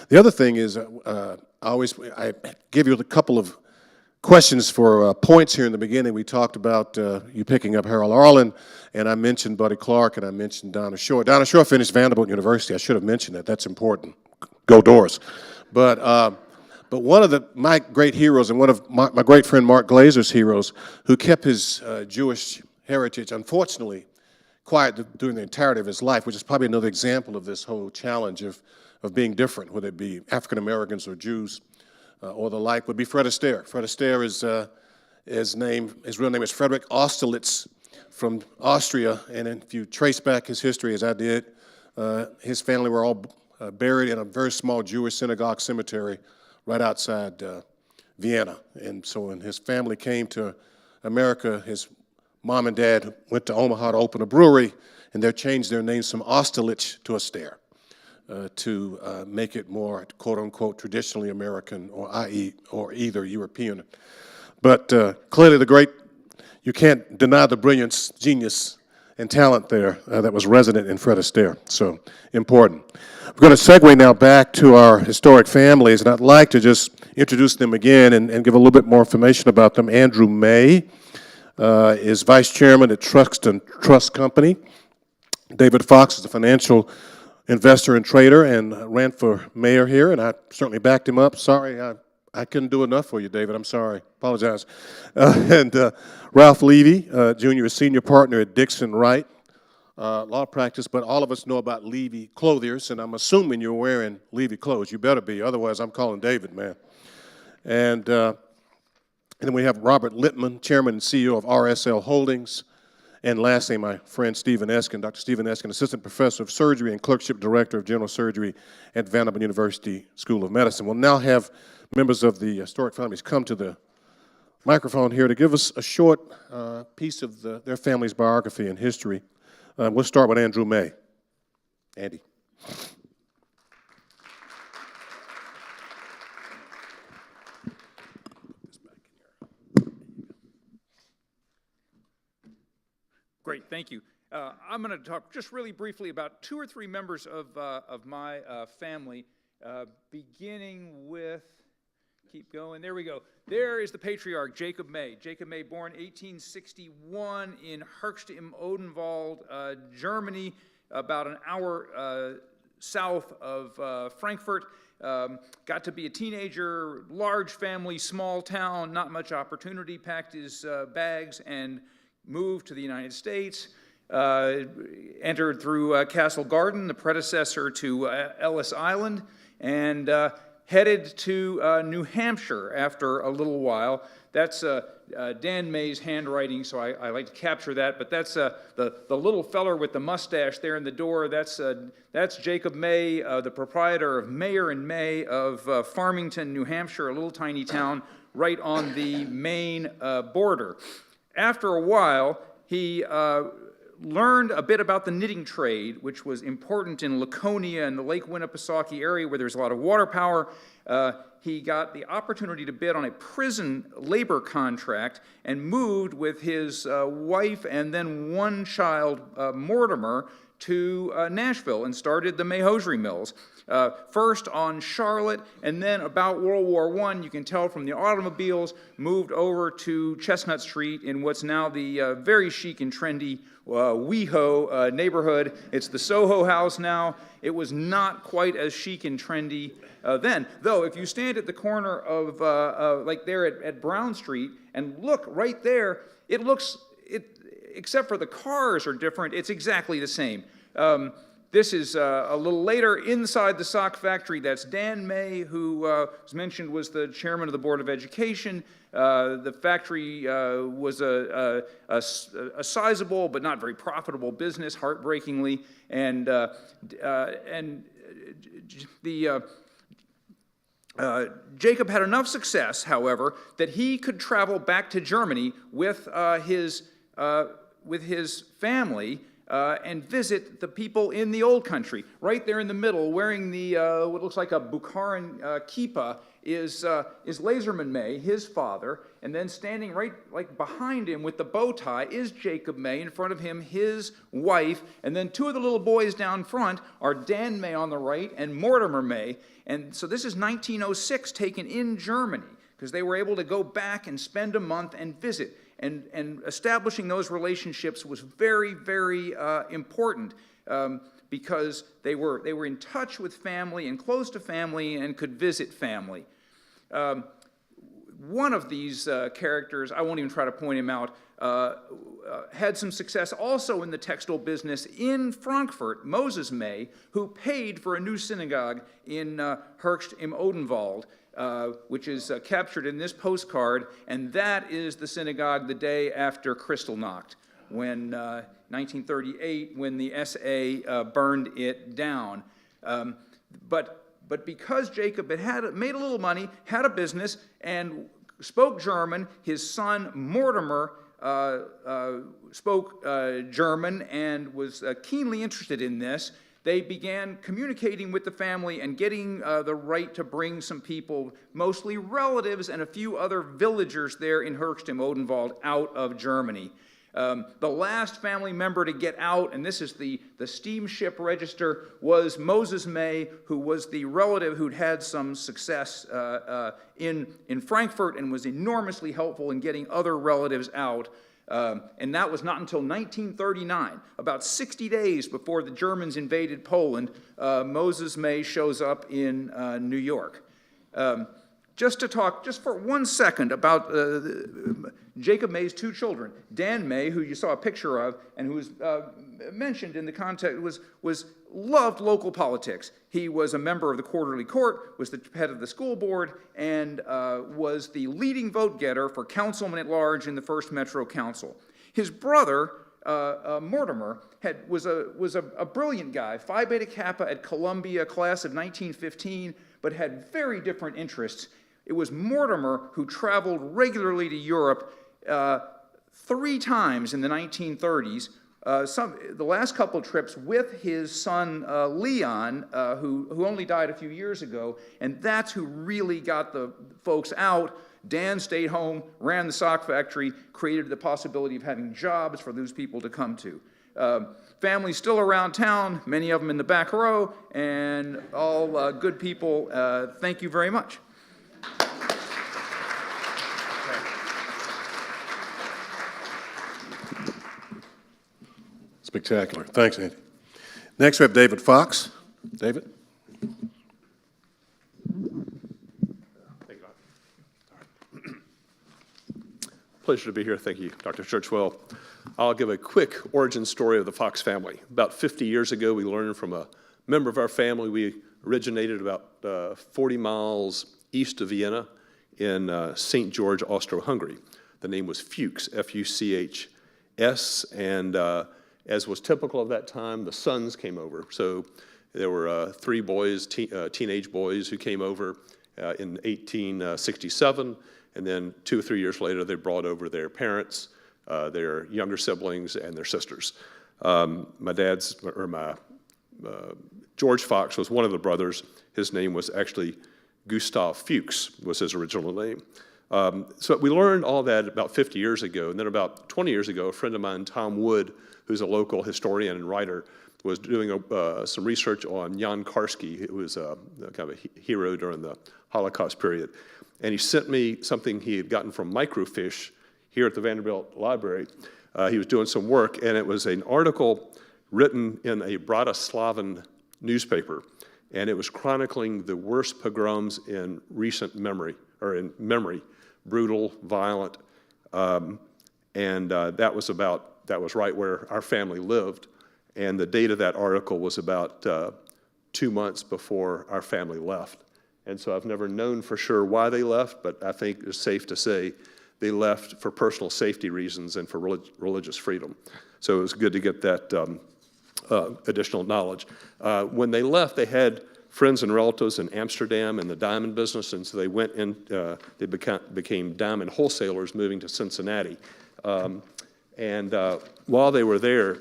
The other thing is I give you a couple of questions for points here in the beginning. We talked about you picking up Harold Arlen, and I mentioned Buddy Clark, and I mentioned Donna Shore. Donna Shore finished Vanderbilt University. I should have mentioned that. That's important. Go Doors. But one of my great heroes and one of my great friend Mark Glazer's heroes who kept his Jewish heritage, unfortunately, quiet during the entirety of his life, which is probably another example of this whole challenge of being different, whether it be African Americans or Jews or the like, would be Fred Astaire. Fred Astaire his real name is Frederick Austerlitz from Austria, and if you trace back his history as I did, his family were all buried in a very small Jewish synagogue cemetery right outside Vienna. And so when his family came to America, his mom and dad went to Omaha to open a brewery, and they changed their name from Austerlitz to Astaire to make it more, quote-unquote, traditionally American, or i.e., or either European. But clearly you can't deny the brilliance, genius, and talent there that was resident in Fred Astaire, so important. We're going to segue now back to our historic families, and I'd like to just introduce them again and give a little bit more information about them. Andrew May is vice chairman at Truxton Trust Company. David Fox is a financial investor and trader and ran for mayor here, and I certainly backed him up. Sorry, I couldn't do enough for you, David. I'm sorry. Apologize. And Ralph Levy, Jr., is senior partner at Dixon Wright Law Practice, but all of us know about Levy Clothiers, and I'm assuming you're wearing Levy clothes. You better be, otherwise I'm calling David, man. And then we have Robert Littman, chairman and CEO of RSL Holdings. And lastly, my friend Stephen Eskin, Dr. Stephen Eskin, assistant professor of surgery and clerkship director of general surgery at Vanderbilt University School of Medicine. We'll now have members of the historic families come to the microphone here to give us a short piece of their family's biography and history. We'll start with Andrew May. Andy. Great, thank you. I'm going to talk just really briefly about 2 or 3 members of my family, beginning with, keep going, there we go. There is the patriarch, Jacob May. Jacob May, born 1861 in Höchst im Odenwald, Germany, about an hour south of Frankfurt. Got to be a teenager, large family, small town, not much opportunity, packed his bags and moved to the United States, entered through Castle Garden, the predecessor to Ellis Island, and headed to New Hampshire after a little while. That's Dan May's handwriting, so I like to capture that, but that's the little feller with the mustache there in the door. That's Jacob May, the proprietor of Mayer and May of Farmington, New Hampshire, a little tiny town right on the Maine border. After a while, he learned a bit about the knitting trade, which was important in Laconia and the Lake Winnipesaukee area where there's a lot of water power. He got the opportunity to bid on a prison labor contract and moved with his wife and then one child, Mortimer, to Nashville and started the May hosiery mills. First on Charlotte, and then about World War I, you can tell from the automobiles, moved over to Chestnut Street in what's now the very chic and trendy WeHo neighborhood. It's the Soho House now. It was not quite as chic and trendy then, though if you stand at the corner of, like there at Brown Street, and look right there, it looks, except for the cars are different, it's exactly the same. This is a little later inside the sock factory. That's Dan May, who was mentioned was the chairman of the Board of Education. The factory was a sizable but not very profitable business, heartbreakingly, and Jacob had enough success, however, that he could travel back to Germany with his family and visit the people in the old country. Right there in the middle, wearing the what looks like a Bukharan kippah, is Laserman May, his father, and then standing right like behind him with the bow tie is Jacob May. In front of him, his wife, and then 2 of the little boys down front are Dan May on the right and Mortimer May. And so this is 1906, taken in Germany, because they were able to go back and spend a month and visit. And establishing those relationships was very, very important because they were in touch with family and close to family and could visit family. One of these characters, I won't even try to point him out, had some success also in the textile business in Frankfurt, Moses May, who paid for a new synagogue in Höchst im Odenwald, which is captured in this postcard, and that is the synagogue the day after Kristallnacht, when 1938, when the SA burned it down. But because Jacob had made a little money, had a business, and spoke German, his son Mortimer spoke German and was keenly interested in this. They began communicating with the family and getting the right to bring some people, mostly relatives and a few other villagers there in Höchst im Odenwald, out of Germany. The last family member to get out, and this is the steamship register, was Moses May, who was the relative who'd had some success in Frankfurt and was enormously helpful in getting other relatives out. And that was not until 1939, about 60 days before the Germans invaded Poland. Moses May shows up in New York. Just to talk, just for 1 second, about Jacob May's two children. Dan May, who you saw a picture of, and who was mentioned in the context, loved local politics. He was a member of the Quarterly Court, was the head of the school board, and was the leading vote getter for councilman at large in the first Metro Council. His brother, Mortimer, was a brilliant guy, Phi Beta Kappa at Columbia, class of 1915, but had very different interests. It was Mortimer who traveled regularly to Europe 3 times in the 1930s, the last couple of trips with his son Leon, who only died a few years ago, and that's who really got the folks out. Dan stayed home, ran the sock factory, created the possibility of having jobs for those people to come to. Families still around town, many of them in the back row, and all good people. Thank you very much. Spectacular. Thanks, Andy. Next, we have David Fox. David? Pleasure to be here. Thank you, Dr. Churchwell. I'll give a quick origin story of the Fox family. About 50 years ago, we learned from a member of our family. We originated about 40 miles east of Vienna in St. George, Austro-Hungary. The name was Fuchs, F-U-C-H-S, and as was typical of that time, the sons came over. So there were 3 boys, teenage boys, who came over in 1867, and then 2 or 3 years later, they brought over their parents, their younger siblings, and their sisters. George Fox was one of the brothers. His name was actually Gustav Fuchs, was his original name. So we learned all that about 50 years ago, and then about 20 years ago, a friend of mine, Tom Wood, who's a local historian and writer, was doing some research on Jan Karski, who was kind of a hero during the Holocaust period. And he sent me something he had gotten from Microfiche here at the Vanderbilt Library. He was doing some work, and it was an article written in a Bratislavan newspaper, and it was chronicling the worst pogroms in recent memory, brutal, violent, and that was right where our family lived, and the date of that article was about 2 months before our family left. And so I've never known for sure why they left, but I think it's safe to say they left for personal safety reasons and for religious freedom. So it was good to get that additional knowledge. When they left, they had friends and relatives in Amsterdam in the diamond business, and so they went in, they became diamond wholesalers, moving to Cincinnati. And while they were there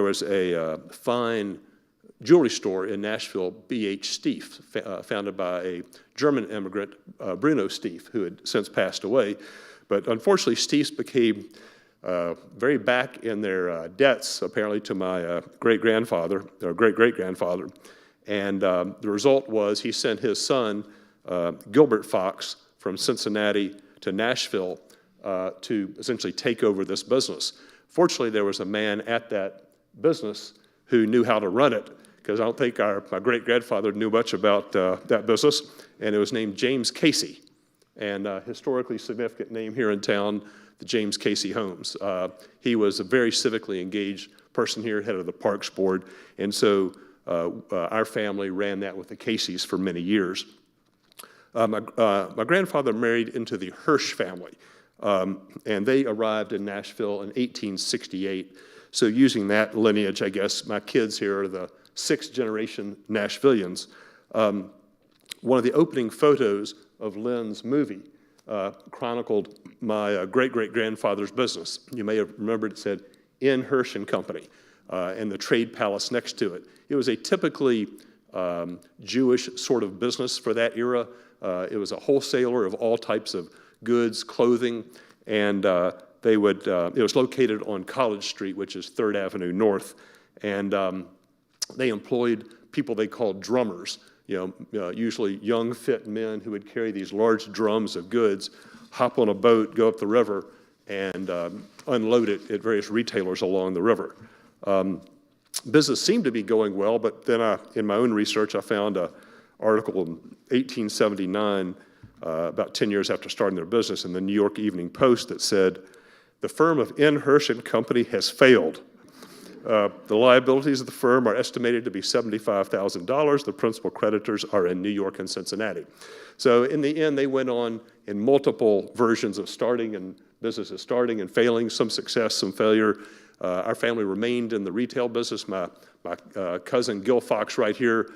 was a fine jewelry store in Nashville, B.H. Stieff, founded by a German immigrant, Bruno Stieff, who had since passed away. But unfortunately, Stieffs became very back in their debts, apparently, to my great-grandfather, or great-great-grandfather. And the result was he sent his son, Gilbert Fox, from Cincinnati to Nashville to essentially take over this business. Fortunately, there was a man at that business who knew how to run it, because I don't think my great-grandfather knew much about that business, and it was named James Casey, and a historically significant name here in town, the James Casey Homes. He was a very civically engaged person here, head of the Parks Board, and so our family ran that with the Caseys for many years. My grandfather married into the Hirsch family, and they arrived in Nashville in 1868. So using that lineage, I guess, my kids here are the 6th generation Nashvillians. One of the opening photos of Lynn's movie chronicled my great-great-grandfather's business. You may have remembered it said N. Hirsch and Company, and the Trade Palace next to it. It was a typically Jewish sort of business for that era. It was a wholesaler of all types of goods, clothing, and it was located on College Street, which is 3rd Avenue North, and they employed people they called drummers, usually young, fit men who would carry these large drums of goods, hop on a boat, go up the river, and unload it at various retailers along the river. Business seemed to be going well, but then in my own research, I found an article in 1879, about 10 years after starting their business, in the New York Evening Post that said, "The firm of N. Hirsch and Company has failed. The liabilities of the firm are estimated to be $75,000. The principal creditors are in New York and Cincinnati." So in the end, they went on in multiple versions of businesses starting and failing, some success, some failure. Our family remained in the retail business. My cousin Gil Fox right here,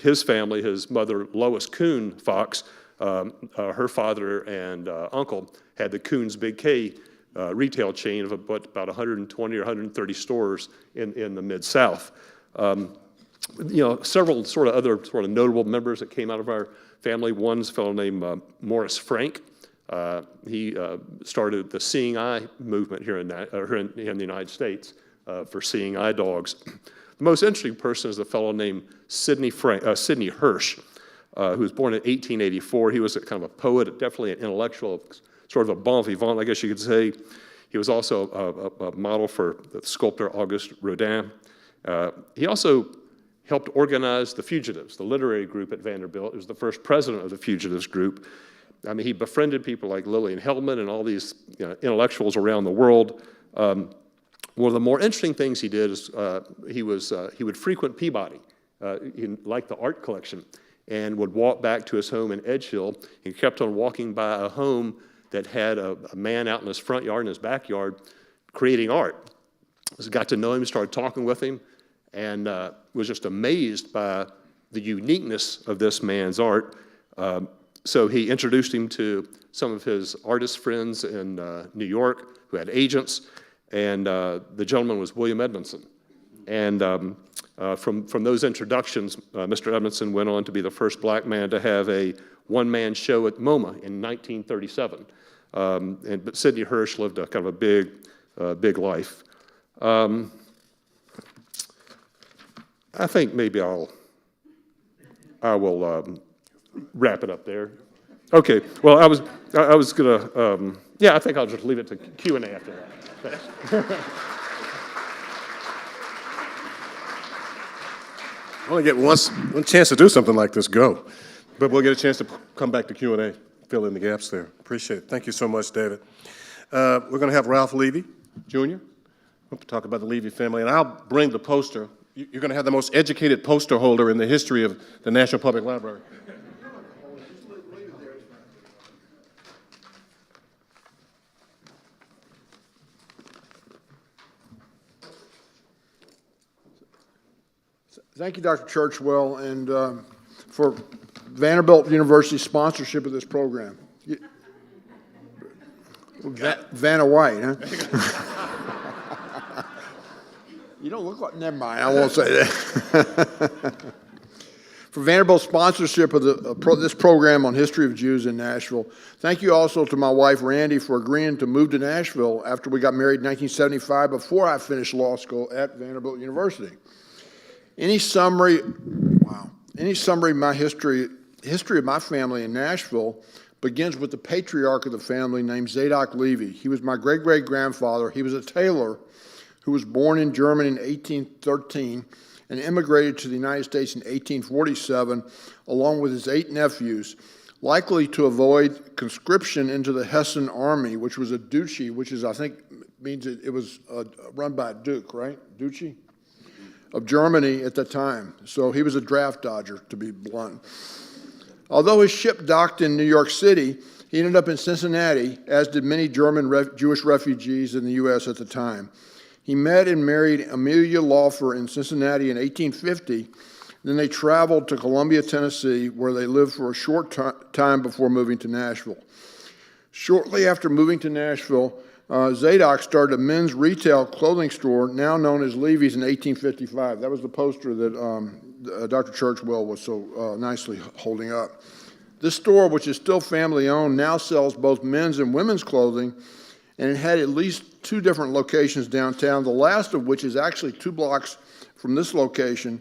his family, his mother Lois Kuhn Fox, her father and uncle had the Kuhn's Big K retail chain of about 120 or 130 stores in the Mid-South. Several other notable members that came out of our family. One's a fellow named Morris Frank. He started the Seeing Eye movement here in the United States for seeing eye dogs. The most interesting person is a fellow named Sidney Hirsch, who was born in 1884. He was a kind of a poet, definitely an intellectual, sort of a bon vivant, I guess you could say. He was also a model for the sculptor Auguste Rodin. He also helped organize the Fugitives, the literary group at Vanderbilt. He was the first president of the Fugitives group. I mean, he befriended people like Lillian Hellman and all these intellectuals around the world. One of the more interesting things he did is he would frequent Peabody. He liked the art collection and would walk back to his home in Edge Hill. He kept on walking by a home that had a man out in his front yard, in his backyard, creating art. So got to know him, started talking with him, and was just amazed by the uniqueness of this man's art. So he introduced him to some of his artist friends in New York who had agents, and the gentleman was William Edmondson. And from those introductions, Mr. Edmondson went on to be the first black man to have a one-man show at MoMA in 1937. But Sidney Hirsch lived a kind of a big life. I think maybe I will wrap it up there. Okay. Well, I was gonna. I think I'll just leave it to Q&A after that. Thanks. I only get one chance to do something like this, go. But we'll get a chance to come back to Q&A, fill in the gaps there. Appreciate it. Thank you so much, David. We're going to have Ralph Levy, Jr. to talk about the Levy family, and I'll bring the poster. You're going to have the most educated poster holder in the history of the National Public Library. Thank you, Dr. Churchwell, and for Vanderbilt University's sponsorship of this program. Vanna White, huh? You don't look like, never mind, I won't say that. For Vanderbilt's sponsorship of this program on history of Jews in Nashville. Thank you also to my wife, Randy, for agreeing to move to Nashville after we got married in 1975 before I finished law school at Vanderbilt University. Any summary of my history of my family in Nashville begins with the patriarch of the family named Zadok Levy. He was my great-great-grandfather. He was a tailor who was born in Germany in 1813 and immigrated to the United States in 1847 along with his 8 nephews, likely to avoid conscription into the Hessian army, which was a duchy, which is, I think, means it was run by a duke, right? Duchy? Of Germany at the time. So he was a draft dodger, to be blunt. Although his ship docked in New York City, he ended up in Cincinnati, as did many German Jewish refugees in the U.S. at the time. He met and married Amelia Laufer in Cincinnati in 1850, Then they traveled to Columbia, Tennessee, where they lived for a short time before moving to Nashville. Shortly after moving to Nashville, Zadok started a men's retail clothing store, now known as Levy's, in 1855. That was the poster that Dr. Churchwell was so nicely holding up. This store, which is still family-owned, now sells both men's and women's clothing, and it had at least 2 different locations downtown, the last of which is actually 2 blocks from this location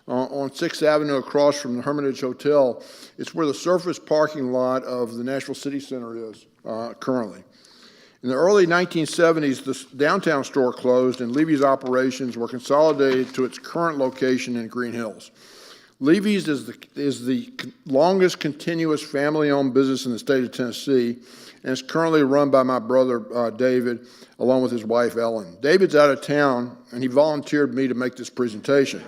on 6th Avenue across from the Hermitage Hotel. It's where the surface parking lot of the Nashville City Center is currently. In the early 1970s, the downtown store closed and Levy's operations were consolidated to its current location in Green Hills. Levy's is the longest continuous family-owned business in the state of Tennessee, and it's currently run by my brother, David, along with his wife, Ellen. David's out of town, and he volunteered me to make this presentation.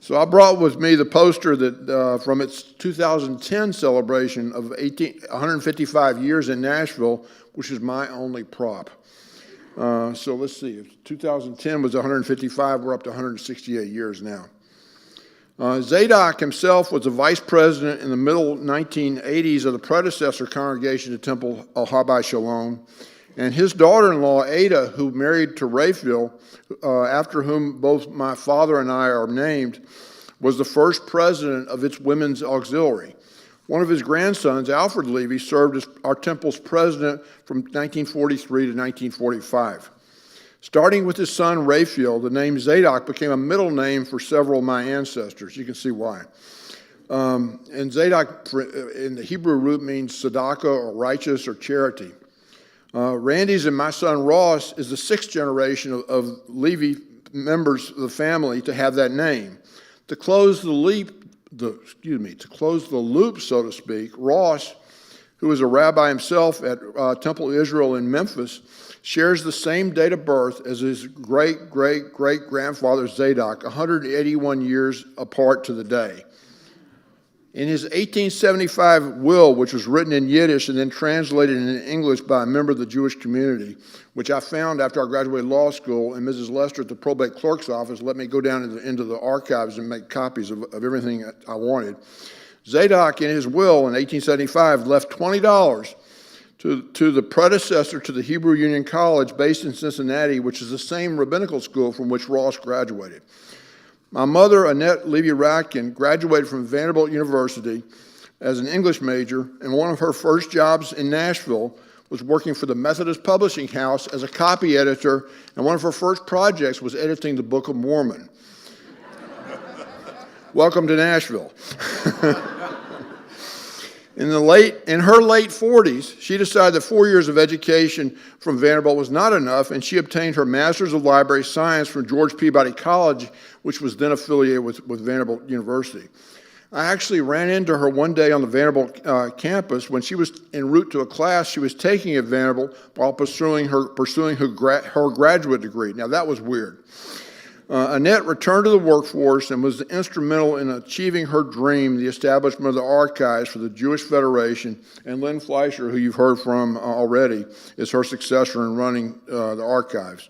So I brought with me the poster that from its 2010 celebration of 155 years in Nashville, which is my only prop. So let's see, if 2010 was 155, we're up to 168 years now. Zadok himself was a vice president in the middle 1980s of the predecessor congregation of Temple Habai Shalom, and his daughter-in-law, Ada, who married to Raphael, after whom both my father and I are named, was the first president of its women's auxiliary. One of his grandsons, Alfred Levy, served as our temple's president from 1943 to 1945. Starting with his son, Raphael, the name Zadok became a middle name for several of my ancestors. You can see why. And Zadok, in the Hebrew root, means tzedakah or righteous or charity. Randy's and my son Ross is the 6th generation of Levy members of the family to have that name. To close the loop, so to speak, Ross, who is a rabbi himself at Temple Israel in Memphis, shares the same date of birth as his great-great-great-grandfather Zadok, 181 years apart to the day. In his 1875 will, which was written in Yiddish and then translated in English by a member of the Jewish community, which I found after I graduated law school, and Mrs. Lester at the probate clerk's office let me go down into the archives and make copies of everything I wanted. Zadok, in his will in 1875, left $20 to the predecessor to the Hebrew Union College based in Cincinnati, which is the same rabbinical school from which Ross graduated. My mother, Annette Levy Ratkin, graduated from Vanderbilt University as an English major, and one of her first jobs in Nashville was working for the Methodist Publishing House as a copy editor, and one of her first projects was editing the Book of Mormon. Welcome to Nashville. In her late 40s, she decided that 4 years of education from Vanderbilt was not enough, and she obtained her Master's of Library Science from George Peabody College, which was then affiliated with Vanderbilt University. I actually ran into her one day on the Vanderbilt campus when she was en route to a class she was taking at Vanderbilt while pursuing her graduate degree. Now, that was weird. Annette returned to the workforce and was instrumental in achieving her dream, the establishment of the archives for the Jewish Federation, and Lynn Fleischer, who you've heard from already, is her successor in running the archives.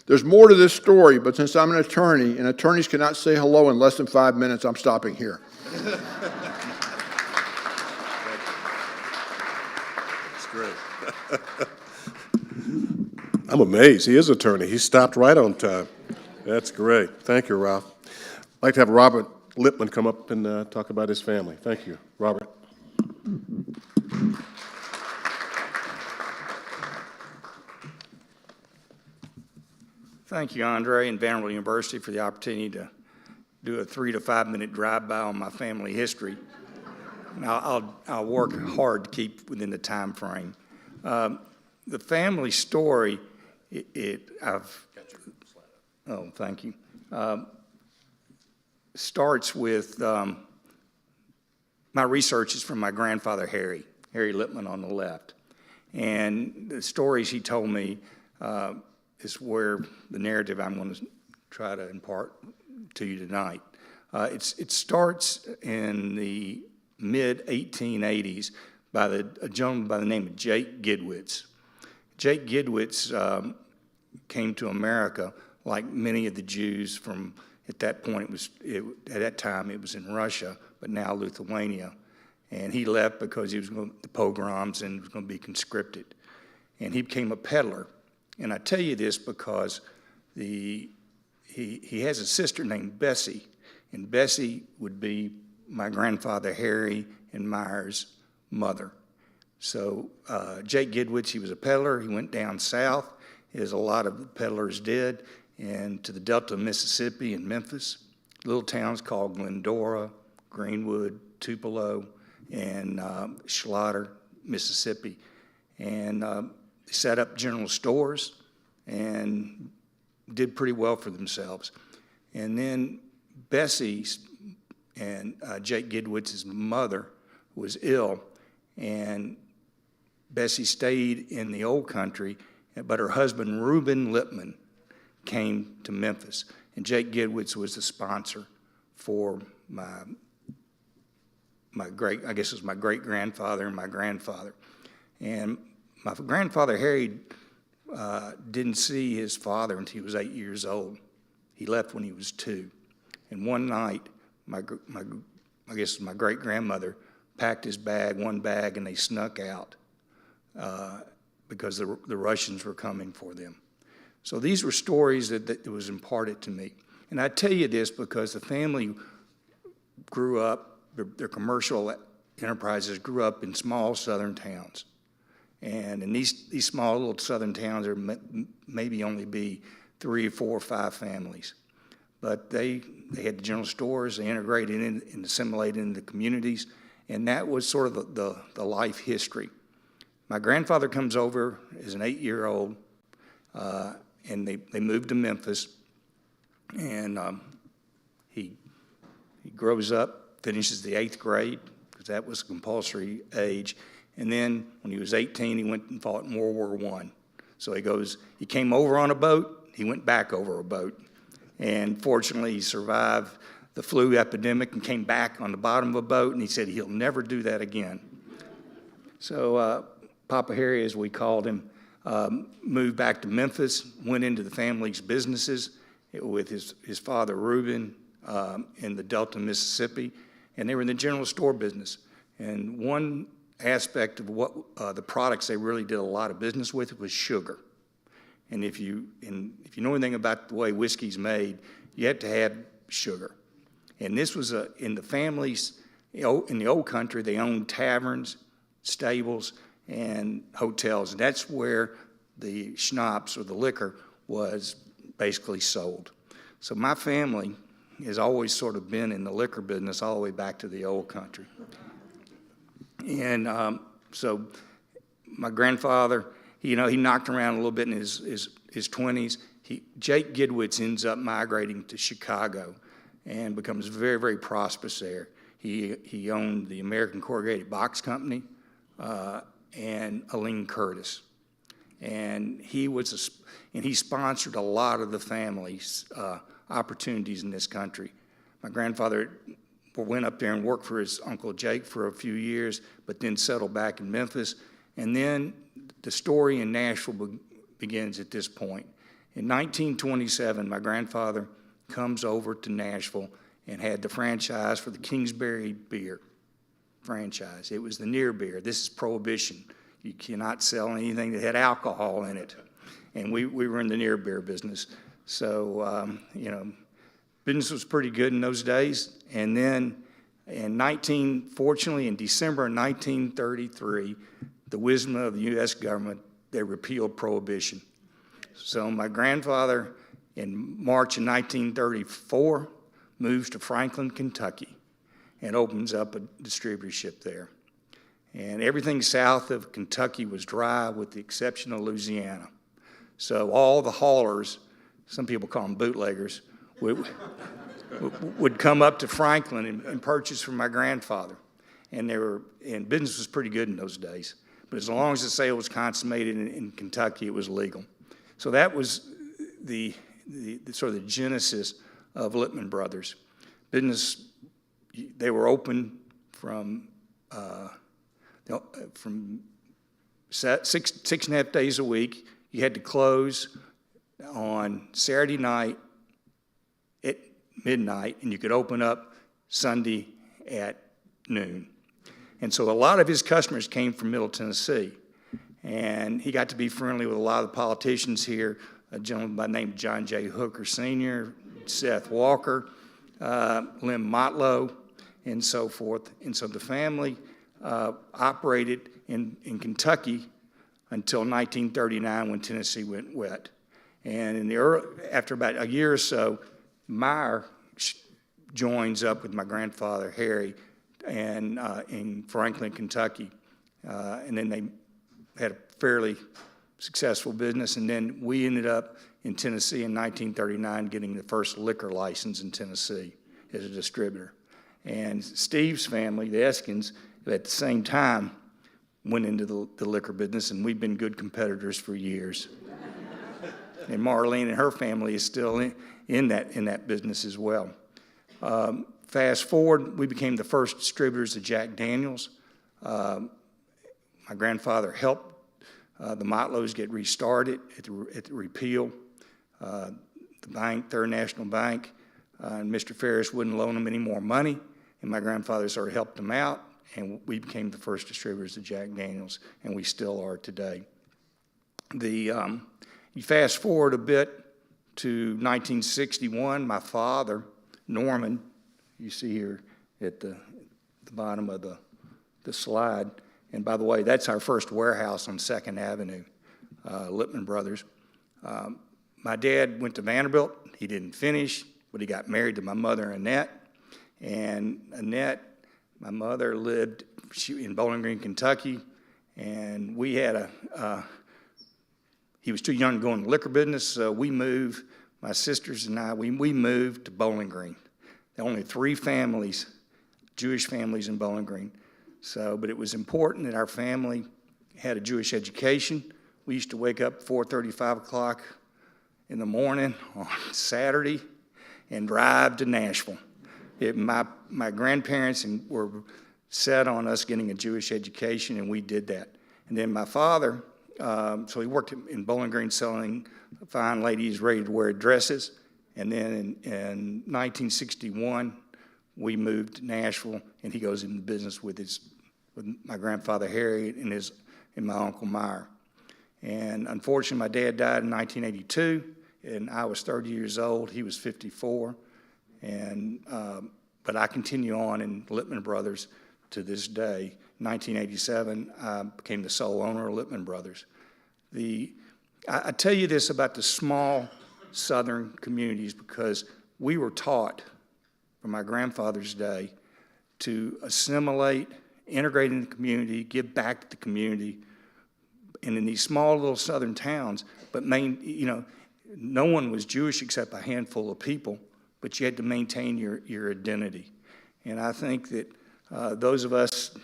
There's more to this story, but since I'm an attorney, and attorneys cannot say hello in less than 5 minutes, I'm stopping here. That's great. I'm amazed. He is an attorney. He stopped right on time. That's great. Thank you, Ralph. I'd like to have Robert Lippman come up and talk about his family. Thank you, Robert. Thank you, André, and Vanderbilt University for the opportunity to do a 3 to 5 minute drive-by on my family history. I'll work hard to keep within the time frame. The family story, oh, thank you. Starts with my research is from my grandfather, Harry Lippman on the left. And the stories he told me is where the narrative I'm going to try to impart to you tonight. It starts in the mid-1880s by a gentleman by the name of Jake Gidwitz. Jake Gidwitz came to America like many of the Jews from At that point, at that time, it was in Russia, but now Lithuania. And he left because he was going the pogroms and was going to be conscripted. And he became a peddler. And I tell you this because he has a sister named Bessie, and Bessie would be my grandfather Harry and Myers' mother. So Jake Gidwitz, he was a peddler. He went down south, as a lot of peddlers did, and to the Delta of Mississippi and Memphis, little towns called Glendora, Greenwood, Tupelo, and Schlatter, Mississippi. And they set up general stores and did pretty well for themselves. And then Bessie and Jake Gidwitz's mother was ill, and Bessie stayed in the old country, but her husband, Reuben Lippman, came to Memphis. And Jake Gidwitz was the sponsor for my great-grandfather and my grandfather. And my grandfather, Harry, didn't see his father until he was 8 years old. He left when he was 2. And one night, my great-grandmother packed his bag, one bag, and they snuck out because the Russians were coming for them. So these were stories that was imparted to me. And I tell you this because the family grew up, their commercial enterprises grew up in small southern towns. And in these small little southern towns, there maybe only be 3 or 4 or 5 families. But they had the general stores, they integrated in and assimilated into the communities, and that was sort of the life history. My grandfather comes over as an 8-year-old, and they moved to Memphis, and he grows up, finishes the 8th grade, because that was compulsory age, and then when he was 18, he went and fought in World War I. So he came over on a boat, he went back over a boat, and fortunately he survived the flu epidemic and came back on the bottom of a boat, and he said he'll never do that again. So Papa Harry, as we called him, moved back to Memphis, went into the family's businesses with his father, Reuben, in the Delta, Mississippi, and they were in the general store business. And one aspect of what the products they really did a lot of business with was sugar. And if you know anything about the way whiskey's made, you had to have sugar. And this was in the families, in the old country, they owned taverns, stables, and hotels. And that's where the schnapps or the liquor was basically sold. So my family has always sort of been in the liquor business all the way back to the old country. And so my grandfather, he knocked around a little bit in his 20s. Jake Gidwitz ends up migrating to Chicago and becomes very, very prosperous there. He owned the American Corrugated Box Company and Aline Curtis. And he sponsored a lot of the family's opportunities in this country. My grandfather went up there and worked for his Uncle Jake for a few years, but then settled back in Memphis. And then the story in Nashville begins at this point. In 1927, my grandfather comes over to Nashville and had the franchise for the Kingsbury beer franchise. It was the near beer. This is Prohibition. You cannot sell anything that had alcohol in it. And we were in the near beer business. So, business was pretty good in those days. And then fortunately, in December of 1933, the wisdom of the U.S. government, they repealed Prohibition. So my grandfather, in March of 1934, moves to Franklin, Kentucky, and opens up a distributorship there. And everything south of Kentucky was dry with the exception of Louisiana. So all the haulers, some people call them bootleggers, would come up to Franklin and purchase from my grandfather. And business was pretty good in those days. But as long as the sale was consummated in Kentucky, it was legal. So that was the sort of the genesis of Lippman Brothers. Business, they were open from 6.5 days a week. You had to close on Saturday night at midnight, and you could open up Sunday at noon. And so a lot of his customers came from Middle Tennessee. And he got to be friendly with a lot of the politicians here, a gentleman by the name of John J. Hooker Sr., Seth Walker, Lynn Motlow, and so forth. And so the family operated in Kentucky until 1939 when Tennessee went wet. And in the after about a year or so, Meyer joins up with my grandfather, Harry, and in Franklin, Kentucky. And then they had a fairly successful business. And then we ended up in Tennessee in 1939 getting the first liquor license in Tennessee as a distributor. And Steve's family, the Eskins, at the same time went into the liquor business, and we've been good competitors for years. And Marlene and her family is still in that business as well. Fast forward, we became the first distributors of Jack Daniels. My grandfather helped the Motlows get restarted at the repeal. The bank, Third National Bank, and Mr. Ferris wouldn't loan them any more money, and my grandfather sort of helped them out, and we became the first distributors of Jack Daniels, and we still are today. You fast forward a bit to 1961, my father, Norman, you see here at the bottom of the slide, and by the way, that's our first warehouse on 2nd Avenue, Lippman Brothers. My dad went to Vanderbilt. He didn't finish, but he got married to my mother, Annette. And Annette, my mother, lived in Bowling Green, Kentucky, and we had he was too young to go in the liquor business, so we moved, my sisters and I, we moved to Bowling Green. There were only 3 families, Jewish families in Bowling Green. So, but it was important that our family had a Jewish education. We used to wake up 4:30, 5 o'clock in the morning on Saturday and drive to Nashville. My grandparents were set on us getting a Jewish education, and we did that. And then my father, so he worked in Bowling Green selling fine ladies ready-to-wear dresses. And then in 1961, we moved to Nashville, and he goes into business with my grandfather Harry and my uncle Meyer. And unfortunately, my dad died in 1982, and I was 30 years old. He was 54, and but I continue on in Lippman Brothers to this day. In 1987, I became the sole owner of Lippman Brothers. I tell you this about the small southern communities because we were taught from my grandfather's day to assimilate, integrate in the community, give back to the community. And in these small little southern towns, but no one was Jewish except a handful of people, but you had to maintain your identity. And I think that those of us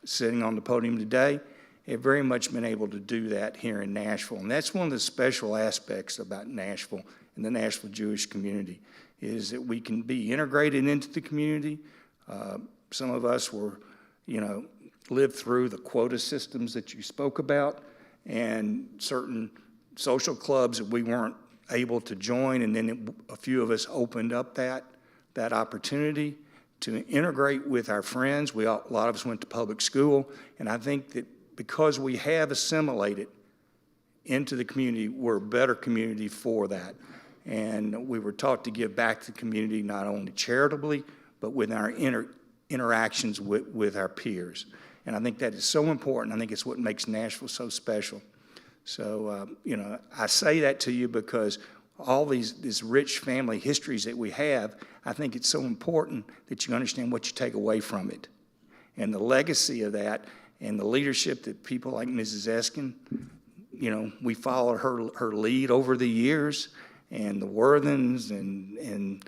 sitting on the podium today have very much been able to do that here in Nashville. And that's one of the special aspects about Nashville and the Nashville Jewish community, is that we can be integrated into the community. Some of us lived through the quota systems that you spoke about, and certain social clubs that we weren't able to join, and then a few of us opened up that opportunity to integrate with our friends. A lot of us went to public school, and I think that because we have assimilated into the community, we're a better community for that. And we were taught to give back to the community not only charitably, but with our interactions with our peers. And I think that is so important. I think it's what makes Nashville so special. So, I say that to you because all these rich family histories that we have, I think it's so important that you understand what you take away from it. And the legacy of that and the leadership that people like Mrs. Eskin, we followed her lead over the years, and the Worthens and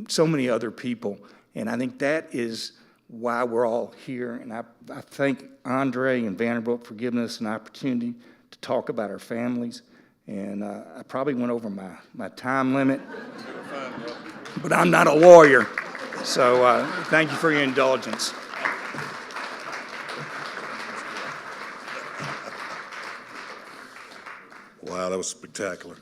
so many other people. And I think that is why we're all here. And I thank André and Vanderbilt for giving us an opportunity to talk about our families. And I probably went over my time limit, but I'm not a lawyer. So thank you for your indulgence. Wow, that was spectacular.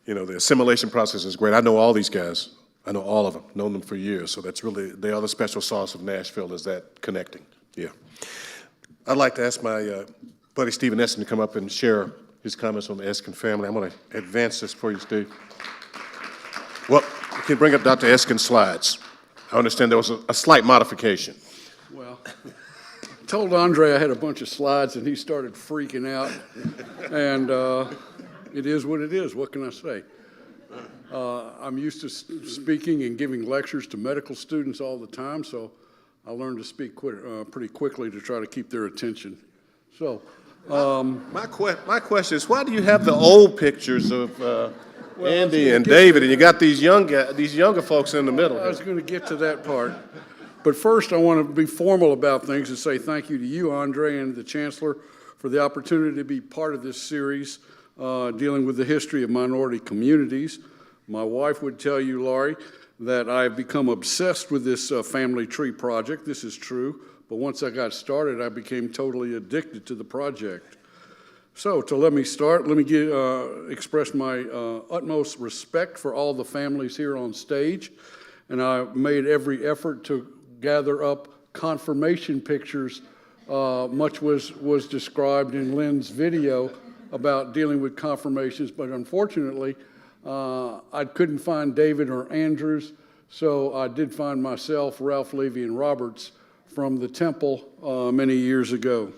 The assimilation process is great. I know all these guys. I know all of them, known them for years, so that's really the other special sauce of Nashville is that connecting. Yeah. I'd like to ask my buddy Stephen Eskin to come up and share his comments on the Eskin family. I'm going to advance this for you, Steve. Well, you can bring up Dr. Eskin's slides. I understand there was a slight modification. Well, I told André I had a bunch of slides, and he started freaking out. And it is what it is. What can I say? I'm used to speaking and giving lectures to medical students all the time, so I learned to speak pretty quickly to try to keep their attention. So, my question is, why do you have the old pictures of Andy and David, and you got these younger folks in the middle? I was going to get to that part. But first, I want to be formal about things and say thank you to you, André, and the Chancellor for the opportunity to be part of this series dealing with the history of minority communities. My wife would tell you, Laurie, that I've become obsessed with this family tree project. This is true. But once I got started, I became totally addicted to the project. So to let me start, let me express my utmost respect for all the families here on stage. And I made every effort to gather up confirmation pictures. Much was described in Lynn's video about dealing with confirmations, but unfortunately, I couldn't find David or Andrews, so I did find myself, Ralph, Levy, and Roberts from the temple many years ago.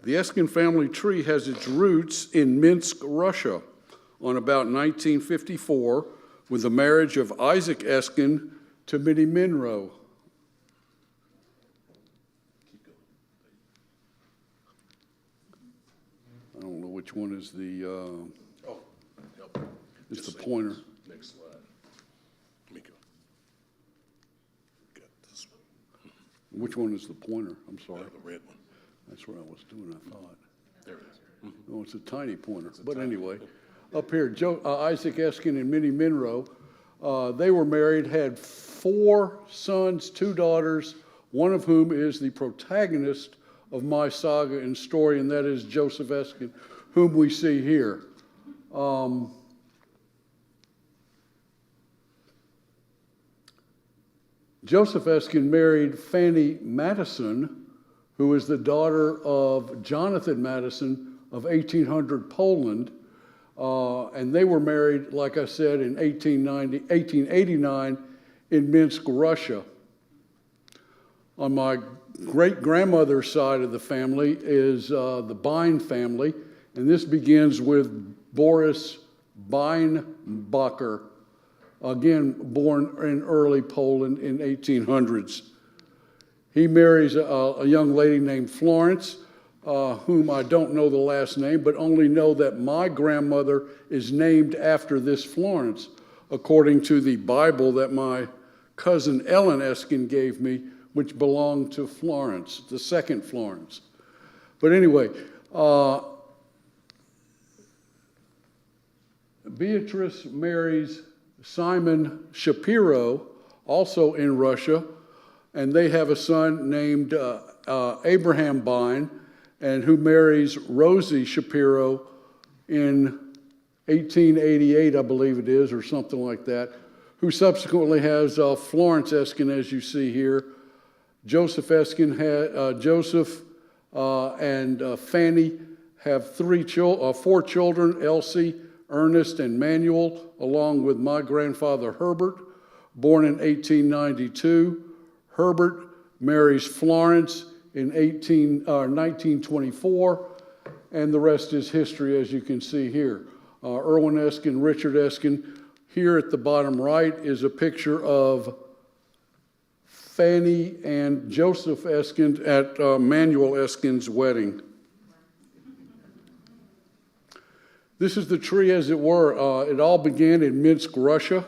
The Eskin family tree has its roots in Minsk, Russia, on about 1954, with the marriage of Isaac Eskin to Minnie Monroe. I don't know which one is the pointer. Next slide. Let me go. Got this one. Which one is the pointer? I'm sorry. The red one. That's what I was doing, I thought. There it is. Oh, it's a tiny pointer. But anyway, up here, Isaac Eskin and Minnie Monroe, they were married, had 4 sons, 2 daughters, one of whom is the protagonist of my saga and story, and that is Joseph Eskin, whom we see here. Joseph Eskin married Fanny Madison, who is the daughter of Jonathan Madison of 1800 Poland, and they were married, like I said, in 1889 in Minsk, Russia. On my great-grandmother's side of the family is the Bein family, and this begins with Boris Beinbacher, again born in early Poland in 1800s. He marries a young lady named Florence, whom I don't know the last name, but only know that my grandmother is named after this Florence, according to the Bible that my cousin Ellen Eskin gave me, which belonged to Florence, the second Florence. But anyway, Beatrice marries Simon Shapiro, also in Russia, and they have a son named Abraham Bein, and who marries Rosie Shapiro in 1888, I believe it is, or something like that, who subsequently has Florence Eskin, as you see here. Joseph Eskin had Joseph and Fanny have 4 children: Elsie, Ernest, and Manuel, along with my grandfather Herbert, born in 1892. Herbert marries Florence in 1924, and the rest is history, as you can see here. Erwin Eskin, Richard Eskin. Here at the bottom right is a picture of Fanny and Joseph Eskin at Manuel Eskin's wedding. This is the tree, as it were. It all began in Minsk, Russia,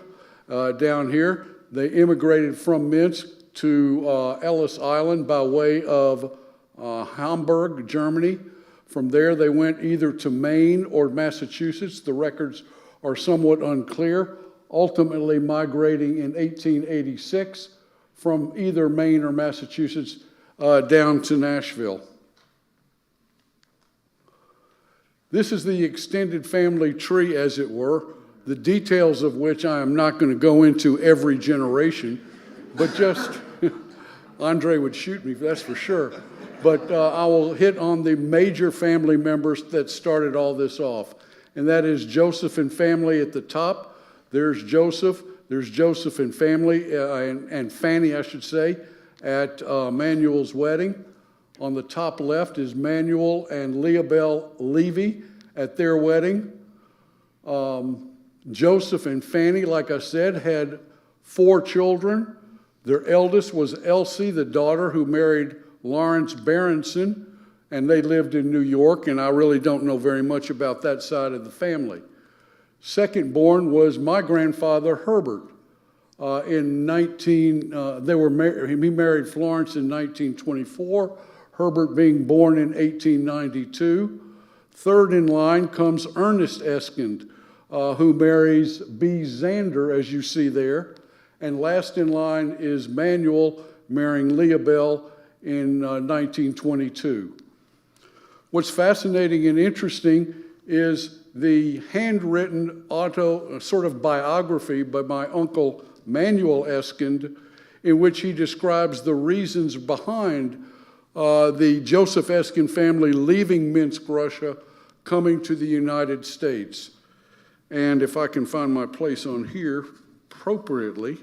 down here. They immigrated from Minsk to Ellis Island by way of Hamburg, Germany. From there, they went either to Maine or Massachusetts. The records are somewhat unclear, ultimately migrating in 1886 from either Maine or Massachusetts down to Nashville. This is the extended family tree, as it were, the details of which I am not going to go into every generation, but just, Andre would shoot me, that's for sure. But I will hit on the major family members that started all this off. And that is Joseph and family at the top. There's Joseph and family, and Fanny, I should say, at Manuel's wedding. On the top left is Manuel and Leobel Levy at their wedding. Joseph and Fanny, like I said, had 4 children. Their eldest was Elsie, the daughter who married Lawrence Berenson, and they lived in New York, and I really don't know very much about that side of the family. Second born was my grandfather, Herbert. He married Florence in 1924, Herbert being born in 1892. Third in line comes Ernest Eskind, who marries B. Zander, as you see there. And last in line is Manuel marrying Leobel in 1922. What's fascinating and interesting is the handwritten sort of biography by my uncle Manuel Eskind, in which he describes the reasons behind the Joseph Eskind family leaving Minsk, Russia, coming to the United States. And if I can find my place on here appropriately,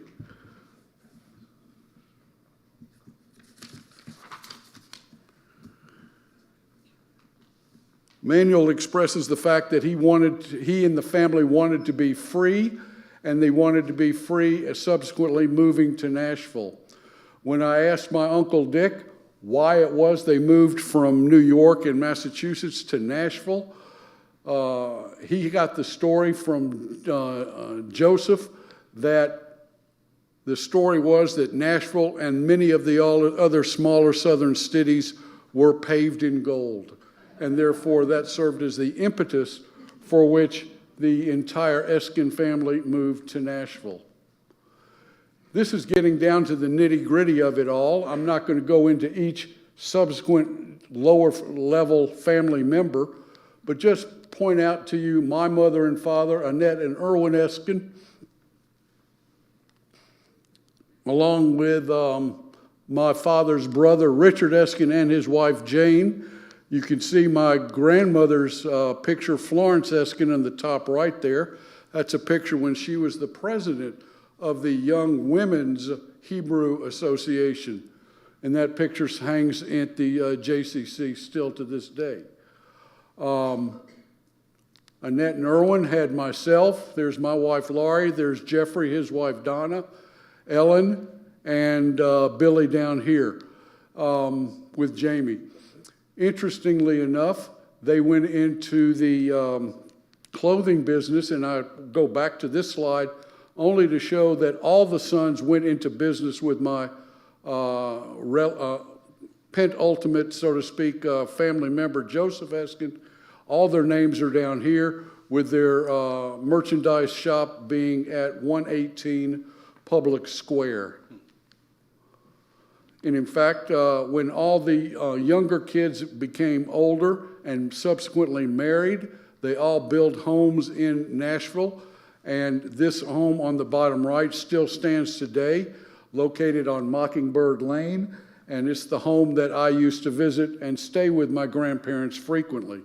Manuel expresses the fact that he and the family wanted to be free, and they wanted to be free subsequently moving to Nashville. When I asked my Uncle Dick why it was they moved from New York and Massachusetts to Nashville, he got the story from Joseph that the story was that Nashville and many of the other smaller southern cities were paved in gold. And therefore that served as the impetus for which the entire Eskind family moved to Nashville. This is getting down to the nitty-gritty of it all. I'm not going to go into each subsequent lower level family member, but just point out to you my mother and father, Annette and Erwin Eskind, along with my father's brother, Richard Eskind, and his wife, Jane. You can see my grandmother's picture, Florence Eskind, in the top right there. That's a picture when she was the president of the Young Women's Hebrew Association. And that picture hangs at the JCC still to this day. Annette and Erwin had myself. There's my wife, Laurie. There's Jeffrey, his wife, Donna, Ellen, and Billy down here with Jamie. Interestingly enough, they went into the clothing business, and I go back to this slide only to show that all the sons went into business with my penultimate, so to speak, family member, Joseph Eskind. All their names are down here, with their merchandise shop being at 118 Public Square. And in fact, when all the younger kids became older and subsequently married, they all built homes in Nashville. And this home on the bottom right still stands today, located on Mockingbird Lane. And it's the home that I used to visit and stay with my grandparents frequently.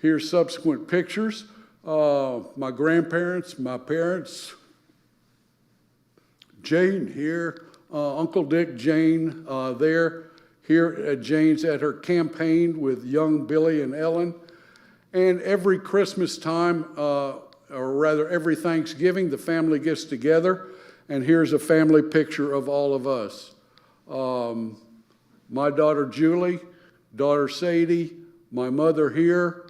Here's subsequent pictures. My grandparents, my parents, Jane here, Uncle Dick, Jane there. Here Jane's at her campaign with young Billy and Ellen. And every Christmas time, or rather every Thanksgiving, the family gets together. And here's a family picture of all of us. My daughter Julie, daughter Sadie, my mother here,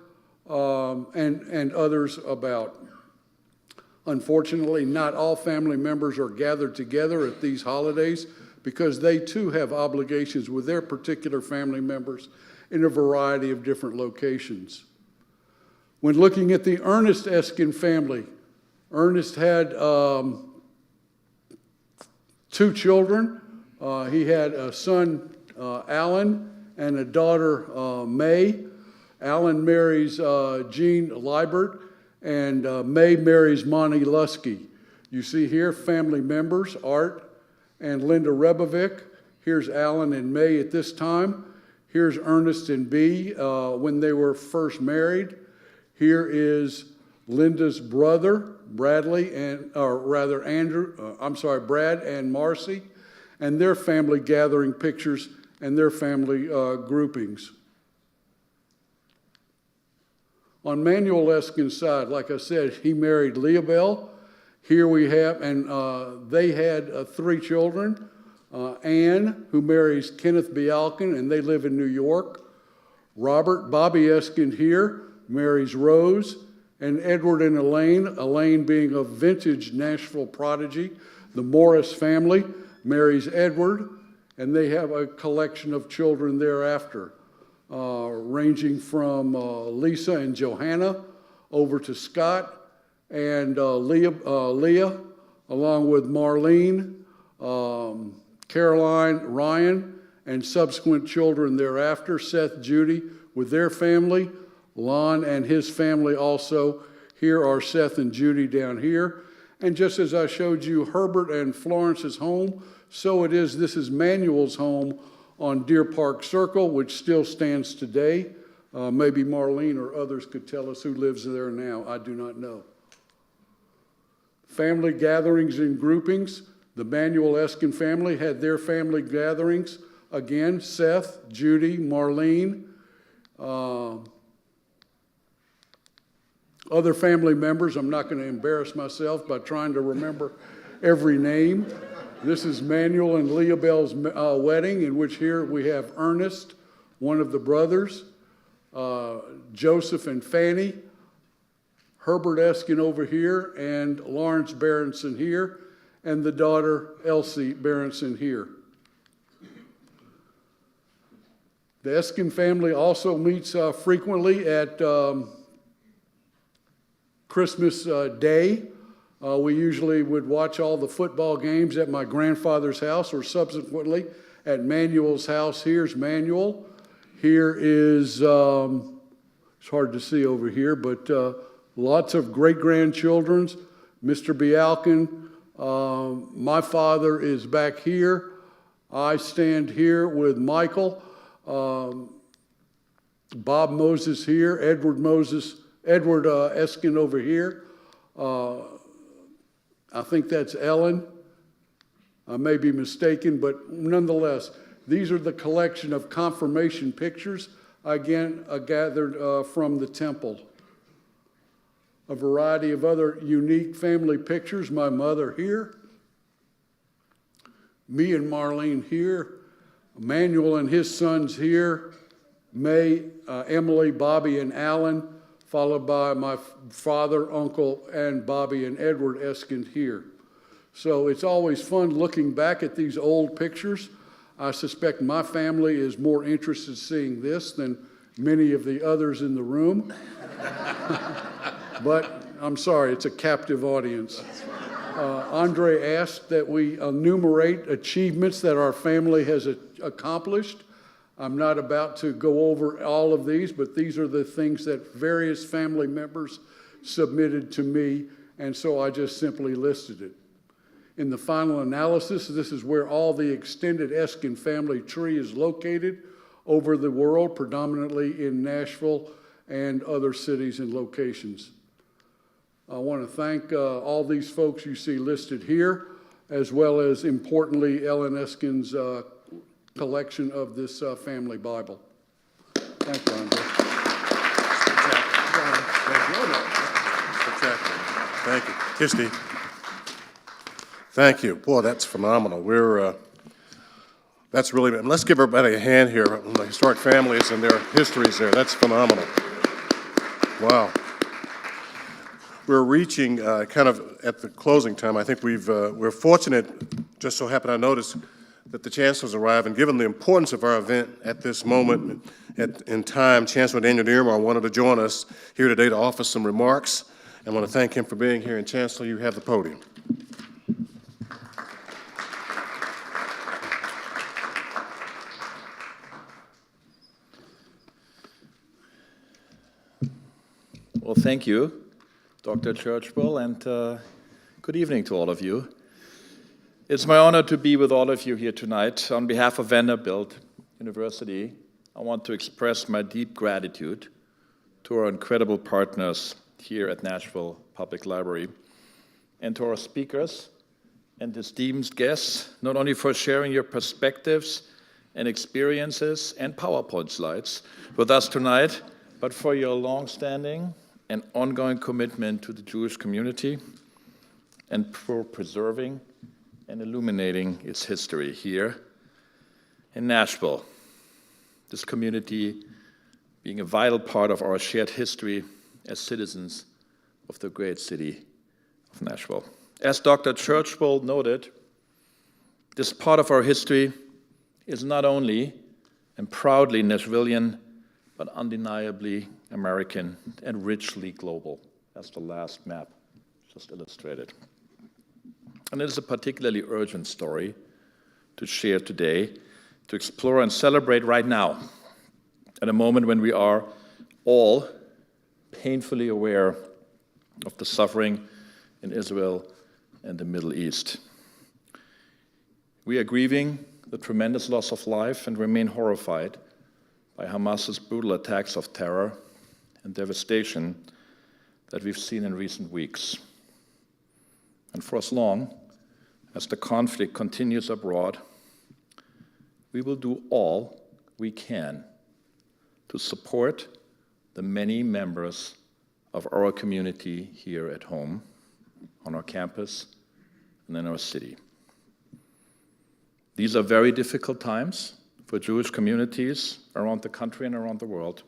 and others about. Unfortunately, not all family members are gathered together at these holidays because they too have obligations with their particular family members in a variety of different locations. When looking at the Ernest Eskind family, Ernest had 2 children. He had a son, Alan, and a daughter, May. Alan marries Jean Liebert, and May marries Monty Lusky. You see here family members, Art and Linda Rebovic. Here's Alan and May at this time. Here's Ernest and Bee when they were first married. Here is Linda's brother, Bradley, and Brad and Marcy, and their family gathering pictures and their family groupings. On Manuel Eskin's side, like I said, he married Leobel. Here we have, and they had 3 children. Anne, who marries Kenneth Bialkin, and they live in New York. Bobby Eskin here, marries Rose, and Edward and Elaine being a vintage Nashville prodigy. The Morris family marries Edward, and they have a collection of children thereafter, ranging from Lisa and Johanna over to Scott and Leah, along with Marlene, Caroline, Ryan, and subsequent children thereafter, Seth, Judy, with their family, Lon and his family also. Here are Seth and Judy down here. And just as I showed you Herbert and Florence's home, so it is, this is Manuel's home on Deer Park Circle, which still stands today. Maybe Marlene or others could tell us who lives there now. I do not know. Family gatherings and groupings. The Manuel Eskin family had their family gatherings. Again, Seth, Judy, Marlene, other family members. I'm not going to embarrass myself by trying to remember every name. This is Manuel and Leobel's wedding, in which here we have Ernest, one of the brothers, Joseph and Fanny, Herbert Eskin over here, and Lawrence Berenson here, and the daughter Elsie Berenson here. The Eskin family also meets frequently at Christmas Day. We usually would watch all the football games at my grandfather's house or subsequently at Manuel's house. Here's Manuel. Here is, it's hard to see over here, but lots of great-grandchildren. Mr. Bialkin, my father is back here. I stand here with Michael. Bob Moses here, Edward Eskin over here. I think that's Ellen. I may be mistaken, but nonetheless, these are the collection of confirmation pictures I gathered from the temple. A variety of other unique family pictures. My mother here, me and Marlene here, Manuel and his sons here, May, Emily, Bobby, and Alan, followed by my father, uncle, and Bobby and Edward Eskin here. So it's always fun looking back at these old pictures. I suspect my family is more interested in seeing this than many of the others in the room. But I'm sorry, it's a captive audience. André asked that we enumerate achievements that our family has accomplished. I'm not about to go over all of these, but these are the things that various family members submitted to me, and so I just simply listed it. In the final analysis, this is where all the extended Eskin family tree is located over the world, predominantly in Nashville and other cities and locations. I want to thank all these folks you see listed here, as well as, importantly, Ellen Eskin's collection of this family Bible. Thank you, Andre. Thank you. Here, Steve. Thank you. Boy, that's phenomenal. That's really, and let's give everybody a hand here on the historic families and their histories there. That's phenomenal. Wow. We're reaching kind of at the closing time. I think we're fortunate, just so happened I noticed, that the chancellors arrived, and given the importance of our event at this moment in time, Chancellor Daniel Dearmore wanted to join us here today to offer some remarks. I want to thank him for being here, and Chancellor, you have the podium. thank you, Dr. Churchwell, and good evening to all of you. It's my honor to be with all of you here tonight. On behalf of Vanderbilt University, I want to express my deep gratitude to our incredible partners here at Nashville Public Library, and to our speakers and esteemed guests, not only for sharing your perspectives and experiences and PowerPoint slides with us tonight, but for your long-standing and ongoing commitment to the Jewish community and for preserving and illuminating its history here in Nashville. This community being a vital part of our shared history as citizens of the great city of Nashville. As Dr. Churchwell noted, this part of our history is not only and proudly Nashvillian, but undeniably American and richly global, as the last map just illustrated. And it is a particularly urgent story to share today, to explore and celebrate right now, at a moment when we are all painfully aware of the suffering in Israel and the Middle East. We are grieving the tremendous loss of life and remain horrified by Hamas's brutal attacks of terror and devastation that we've seen in recent weeks. And for as long as the conflict continues abroad, we will do all we can to support the many members of our community here at home, on our campus, and in our city. These are very difficult times for Jewish communities around the country and around the world,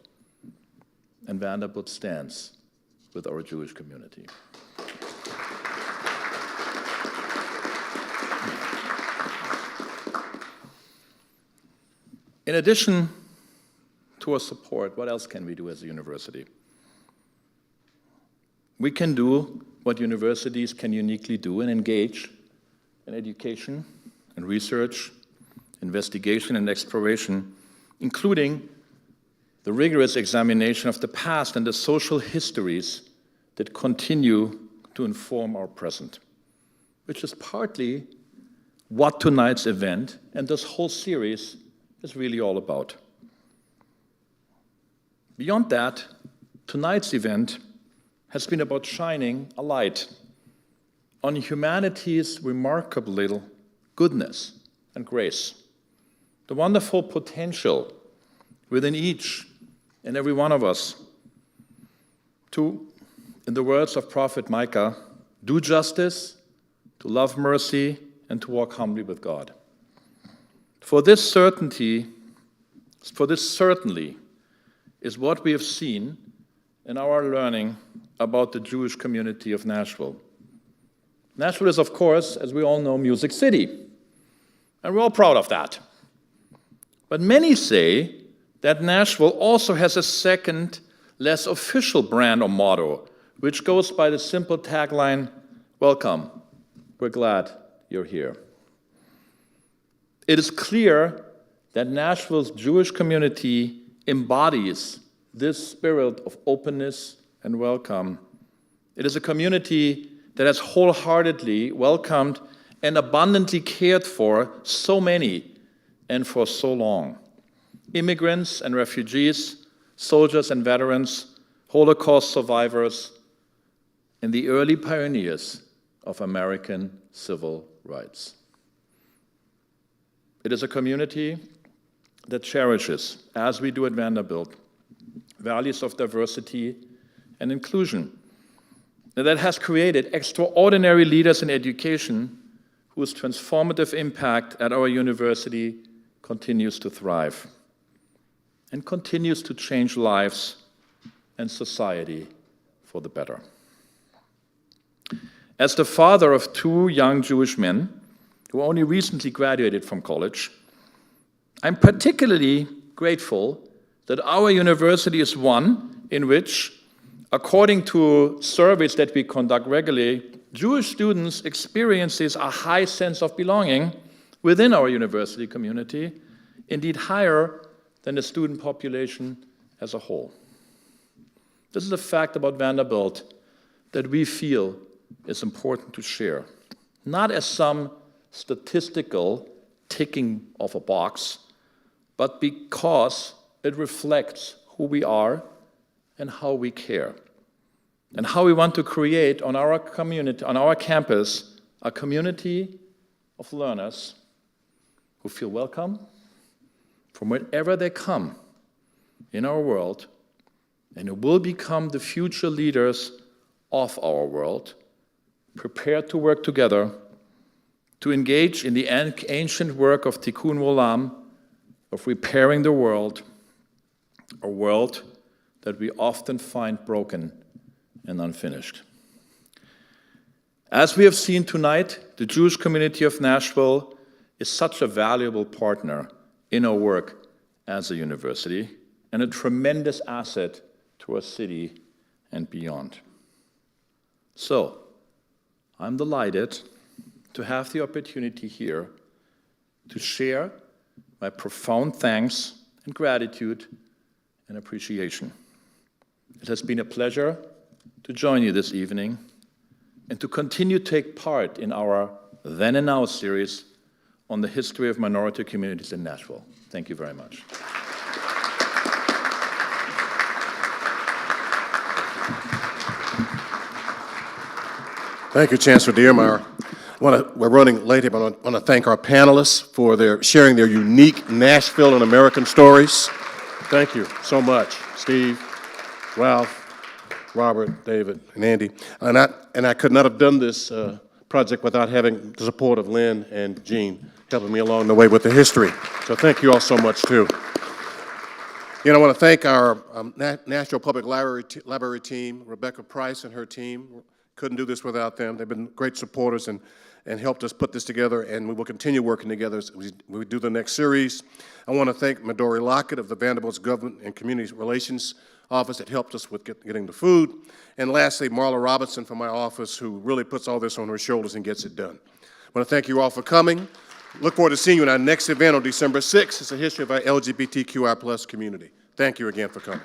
and Vanderbilt stands with our Jewish community. In addition to our support, what else can we do as a university? We can do what universities can uniquely do and engage in education and research, investigation and exploration, including the rigorous examination of the past and the social histories that continue to inform our present, which is partly what tonight's event and this whole series is really all about. Beyond that, tonight's event has been about shining a light on humanity's remarkable goodness and grace, the wonderful potential within each and every one of us to, in the words of Prophet Micah, do justice, to love mercy, and to walk humbly with God. For this certainly is what we have seen in our learning about the Jewish community of Nashville. Nashville is, of course, as we all know, Music City, and we're all proud of that. But many say that Nashville also has a second, less official brand or motto, which goes by the simple tagline, "Welcome, we're glad you're here." It is clear that Nashville's Jewish community embodies this spirit of openness and welcome. It is a community that has wholeheartedly welcomed and abundantly cared for so many and for so long. Immigrants and refugees, soldiers and veterans, Holocaust survivors, and the early pioneers of American civil rights. It is a community that cherishes, as we do at Vanderbilt, values of diversity and inclusion, and that has created extraordinary leaders in education whose transformative impact at our university continues to thrive and continues to change lives and society for the better. As the father of two young Jewish men who only recently graduated from college, I'm particularly grateful that our university is one in which, according to surveys that we conduct regularly, Jewish students experiences a high sense of belonging within our university community, indeed higher than the student population as a whole. This is a fact about Vanderbilt that we feel is important to share, not as some statistical ticking of a box, but because it reflects who we are and how we care, and how we want to create on our community, on our campus, a community of learners who feel welcome from wherever they come in our world, and who will become the future leaders of our world, prepared to work together, to engage in the ancient work of tikkun olam, of repairing the world, a world that we often find broken and unfinished. As we have seen tonight, the Jewish community of Nashville is such a valuable partner in our work as a university and a tremendous asset to our city and beyond. So, I'm delighted to have the opportunity here to share my profound thanks and gratitude and appreciation. It has been a pleasure to join you this evening and to continue to take part in our Then and Now series on the history of minority communities in Nashville. Thank you very much. Thank you, Chancellor Diermeyer. We're running late, but I want to thank our panelists for sharing their unique Nashville and American stories. Thank you so much, Steve, Ralph, Robert, David, and Andy. And I could not have done this project without having the support of Lynn and Jean helping me along the way with the history. So thank you all so much, too. You know, I want to thank our Nashville Public Library team, Rebecca Price and her team. Couldn't do this without them. They've been great supporters and helped us put this together, and we will continue working together as we do the next series. I want to thank Midori Lockett of the Vanderbilt's Government and Community Relations Office that helped us with getting the food. And lastly, Marla Robinson from my office, who really puts all this on her shoulders and gets it done. I want to thank you all for coming. Look forward to seeing you in our next event on December 6th. It's a history of our LGBTQI+ community. Thank you again for coming.